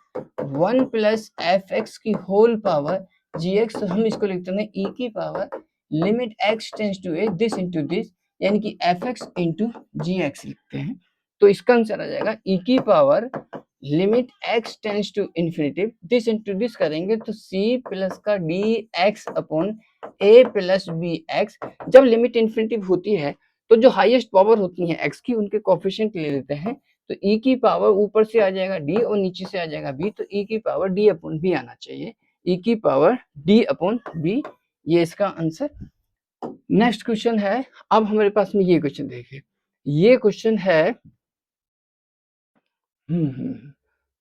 1 plus f x की होल पावर जी एक्स, हम इसको लिखते हैं e की power limit x tends to a this into this, यानी कि f x into g x लिखते हैं। तो इसका आंसर आ जाएगा e की power limit x tends to infinity, this into this करेंगे तो c प्लस का d x upon a plus b x. जब लिमिट इन्फिनिटी होती है तो जो हाईएस्ट पावर होती है x की, उनके कोफिशिएंट ले लेते हैं, तो e की पावर ऊपर से आ जाएगा d और नीचे से आ जाएगा b, तो e की पावर d अपॉन b आना चाहिए, e की पावर d अपॉन b, ये इसका आंसर। नेक्स्ट क्वेश्चन है, अब हमारे पास में ये क्वेश्चन देखिए, ये क्वेश्चन है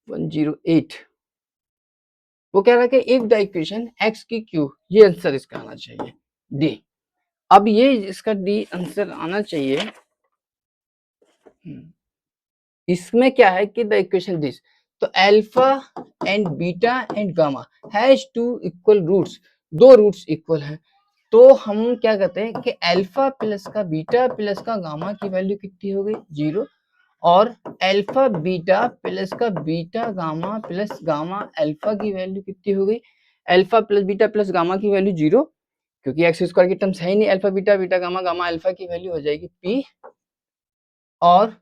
108, वो कह रहा है कि इफ द इक्वेशन x की q, ये आंसर इसका आना चाहिए डी। अब ये इसका डी आंसर आना चाहिए। इसमें क्या है कि द इक्वेशन दिस, तो alpha and beta and gamma has two equal roots, दो रूट्स इक्वल हैं, तो हम क्या कहते हैं कि अल्फा प्लस का बीटा प्लस का गामा की वैल्यू कितनी हो गई 0, और अल्फा बीटा प्लस का beta gamma plus gamma alpha की वैल्यू कितनी हो गई, alpha plus beta plus gamma की वैल्यू 0, क्योंकि एक्स स्क्वायर की टर्म्स है ही नहीं, alpha beta beta gamma gamma alpha की वैल्यू हो जाएगी p, और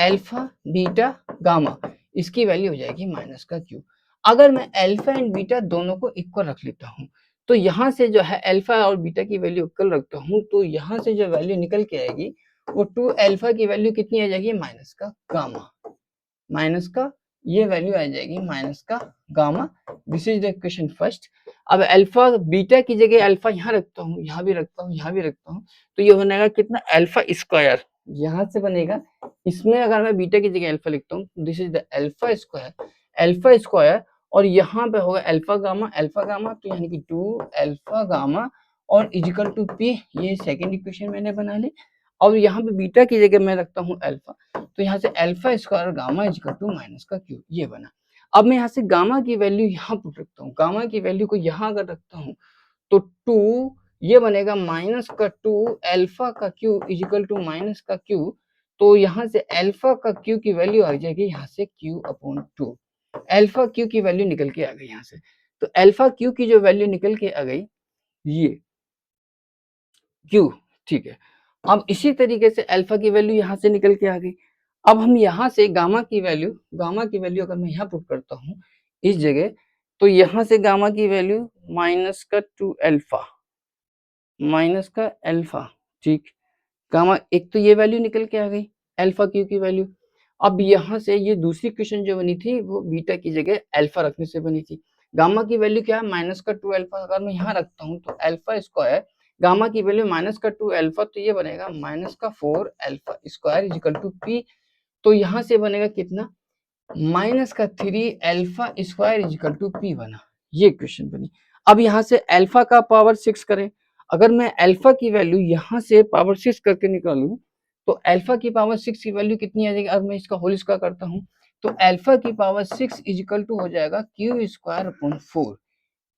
अल्फा बीटा गामा इसकी वैल्यू हो जाएगी माइनस का क्यू। अगर मैं अल्फा एंड बीटा दोनों को इक्वल रख लेता हूँ, तो यहाँ से जो है अल्फा और बीटा की वैल्यू इक्वल रखता हूँ, तो यहाँ से जो वैल्यू निकल के आएगी वो 2 अल्फा की वैल्यू कितनी आ जाएगी माइनस का गामा, माइनस का ये वैल्यू आ जाएगी माइनस का gamma. This is the equation first. अब अल्फा बीटा की जगह अल्फा यहाँ रखता हूँ, यहाँ भी रखता हूँ, यहाँ भी रखता हूँ, तो ये बनेगा कितना अल्फा स्क्वायर, यहाँ से बनेगा, इसमें अगर मैं बीटा की जगह अल्फा लिखता हूँ, this is the alpha square, और यहाँ पे होगा अल्फा गामा, तो यानी कि 2 अल्फा गामा और इजिकल टू पी, ये सेकंड इक्वेशन मैंने बना ली। और यहाँ पे बीटा की जगह मैं रखता हूँ अल्फा, तो यहाँ से alpha square gamma equal to minus का क्यू, ये बना। अब मैं यहाँ से गामा की वैल्यू यहाँ पर रखता हूँ, गामा की वैल्यू को यहाँ अगर रखता हूँ तो 2 ये बनेगा माइनस का 2 अल्फा का क्यू इजिकल टू माइनस का क्यू, तो यहाँ से अल्फा का क्यू की वैल्यू आ जाएगी यहाँ से क्यू अपॉन 2, अल्फा क्यू की वैल्यू निकल के आ गई यहाँ से, तो अल्फा क्यू की जो वैल्यू निकल के आ गई ये क्यू, ठीक है। अब इसी तरीके से अल्फा की वैल्यू यहाँ से निकल के आ गई। अब हम यहाँ से गामा की वैल्यू अगर मैं यहाँ पुट करता हूँ इस जगह, तो यहाँ से गामा की वैल्यू माइनस का 2 अल्फा, माइनस का अल्फा, ठीक, गामा एक तो ये वैल्यू निकल के आ गई अल्फा क्यू की वैल्यू। अब यहाँ से ये दूसरी क्वेश्चन जो बनी थी वो बीटा की जगह अल्फा रखने से बनी थी। गामा की वैल्यू क्या है माइनस का 2 अल्फा, अगर मैं यहाँ रखता हूँ तो अल्फा स्क्वायर गामा की वैल्यू माइनस का 2 अल्फा, तो ये बनेगा माइनस का 4 alpha square equal to p, तो यहाँ से बनेगा कितना माइनस का 3 alpha square equal to p बना, ये क्वेश्चन बनी। अब यहाँ से अल्फा का पावर 6 करें, अगर मैं अल्फा की वैल्यू यहाँ से पावर 6 करके निकालूं, तो अल्फा की पावर 6 की वैल्यू कितनी आ जाएगी, अगर मैं इसका होल स्क्वायर करता हूँ तो अल्फा की पावर 6 इजिकल टू हो जाएगा क्यू स्क्वायर अपॉन 4,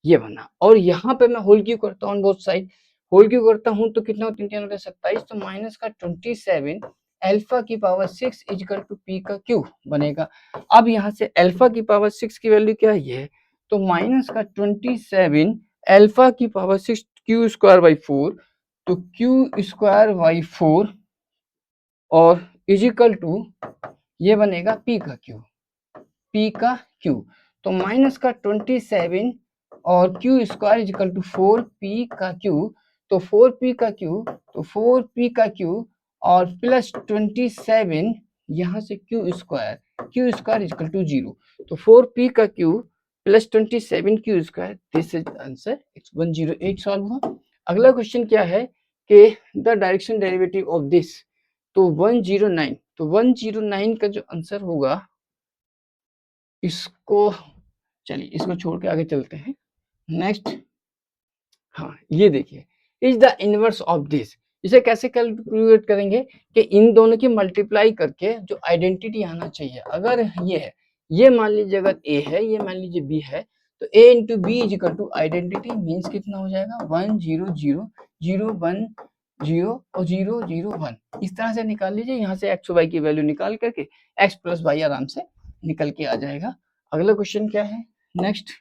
ये बना। और यहाँ पे मैं होल क्यू करता हूँ, बोथ साइड होल क्यू करता हूँ तो कितना होता है 27, तो माइनस का 27 अल्फा की पावर 6 इजिकल टू पी का क्यू बनेगा। अब यहाँ से अल्फा की पावर 6 की वैल्यू क्या है ये है, तो माइनस का 27 अल्फा की पावर 6 क्यू स्क्वायर बाई 4, तो क्यू स्क्वायर बाई 4 और इजिकल टू ये बनेगा पी का क्यू, तो माइनस का 27 और Q square equal to 4p का क्यू, तो 4p का क्यू, तो 4p का क्यू और प्लस 27 यहाँ से क्यू स्क्वायर इजिकल टू 0, तो 4p का Q plus 27 Q square, this is answer 108 solve हुआ। अगला क्वेश्चन क्या है कि the direction derivative of this, तो 109, तो 109 का जो आंसर होगा इसको, चलिए इसको छोड़ के आगे चलते हैं नेक्स्ट। हाँ ये देखिए, is the inverse of this, इसे कैसे कैलकुलेट करेंगे कि इन दोनों की मल्टीप्लाई करके जो आइडेंटिटी आना चाहिए, अगर ये है, ये मान लीजिए अगर ए है, ये मान लीजिए बी है, तो a into b is equal to identity means कितना हो जाएगा 1 0 0 0 1 0 और 0 0 1, इस तरह से निकाल लीजिए, यहाँ से एक्स वाई की वैल्यू निकाल करके एक्स प्लस वाई आराम से निकल के आ जाएगा। अगला क्वेश्चन क्या है नेक्स्ट,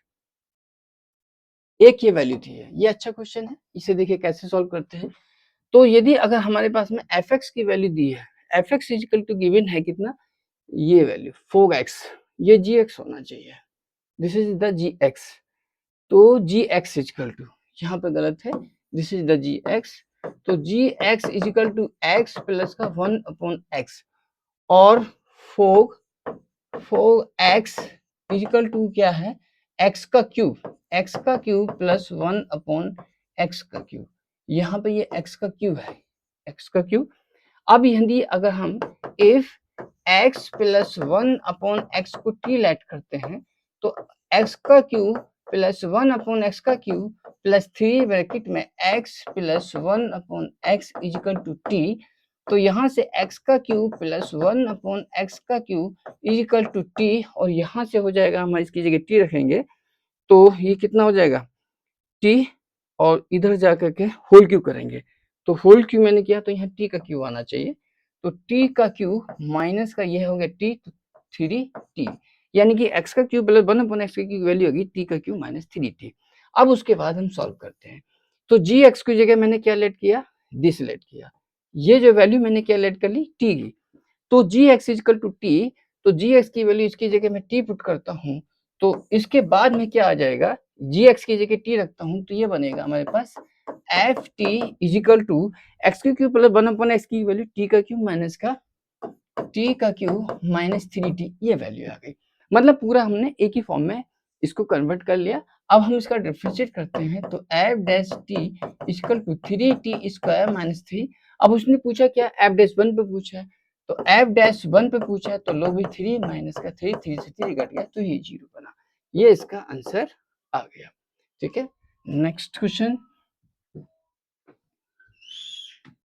एक ये वैल्यू थी, ये अच्छा क्वेश्चन है, इसे देखिए कैसे सॉल्व करते हैं। तो यदि अगर हमारे पास में एफ एक्स की वैल्यू दी है, f x equal to given है कितना, ये वैल्यू 4x, ये जी एक्स होना चाहिए, this is the g x, तो जी एक्स इजिकल टू, यहाँ पे गलत है, this is the g x, तो g x equal to x plus का 1 अपॉन एक्स, और फोर एक्स इजिकल टू क्या है एक्स का क्यूब प्लस 1 अपॉन एक्स का क्यूब, यहाँ पे ये एक्स का क्यूब है, एक्स का क्यूब। अब यदि अगर हम if x plus 1 upon x को टी लेट करते हैं, तो x का क्यूब प्लस 1 अपॉन एक्स का क्यूब प्लस 3 ब्रैकेट में x plus 1 upon x equal to t. तो यहाँ से x का क्यूब प्लस 1 अपॉन एक्स का क्यूब इजिकल टू टी, और यहाँ से हो जाएगा, हम इसकी जगह t रखेंगे तो ये कितना हो जाएगा t, और इधर जा करके होल क्यूब करेंगे तो होल क्यूब मैंने किया तो यहाँ t का क्यूब आना चाहिए। तो t का क्यूब माइनस का ये हो गया t, तो 3t, यानी कि x का क्यूब प्लस 1 अपॉन एक्स की वैल्यू होगी t का क्यूब माइनस 3t। अब उसके बाद हम सॉल्व करते हैं। तो gx की जगह मैंने क्या लेट किया, दिस लेट किया, ये जो वैल्यू मैंने क्या लेट कर ली, t की। तो gx इक्वल टू t, तो gx की वैल्यू इसकी जगह मैं t पुट करता हूँ, तो इसके बाद में क्या आ जाएगा, gx की जगह t रखता हूँ तो ये बनेगा हमारे पास f t equal to x की क्यूब प्लस 1 अपॉन एक्स की वैल्यू t का क्यूब माइनस का t का क्यूब माइनस 3t, ये वैल्यू आ गई। मतलब पूरा हमने एक ही फॉर्म में इसको कन्वर्ट कर लिया। अब हम इसका डिफरेंशिएट करते हैं तो f dash t equal to 3t square minus 3। अब उसने पूछा क्या, एफ डैश 1 पे पूछा है, तो एफ डैश 1 पे पूछा है तो लो भी 3 माइनस का 3, 3 से 3 कट गया तो ये 0 बना। ये इसका आंसर आ गया। ठीक है, नेक्स्ट क्वेश्चन।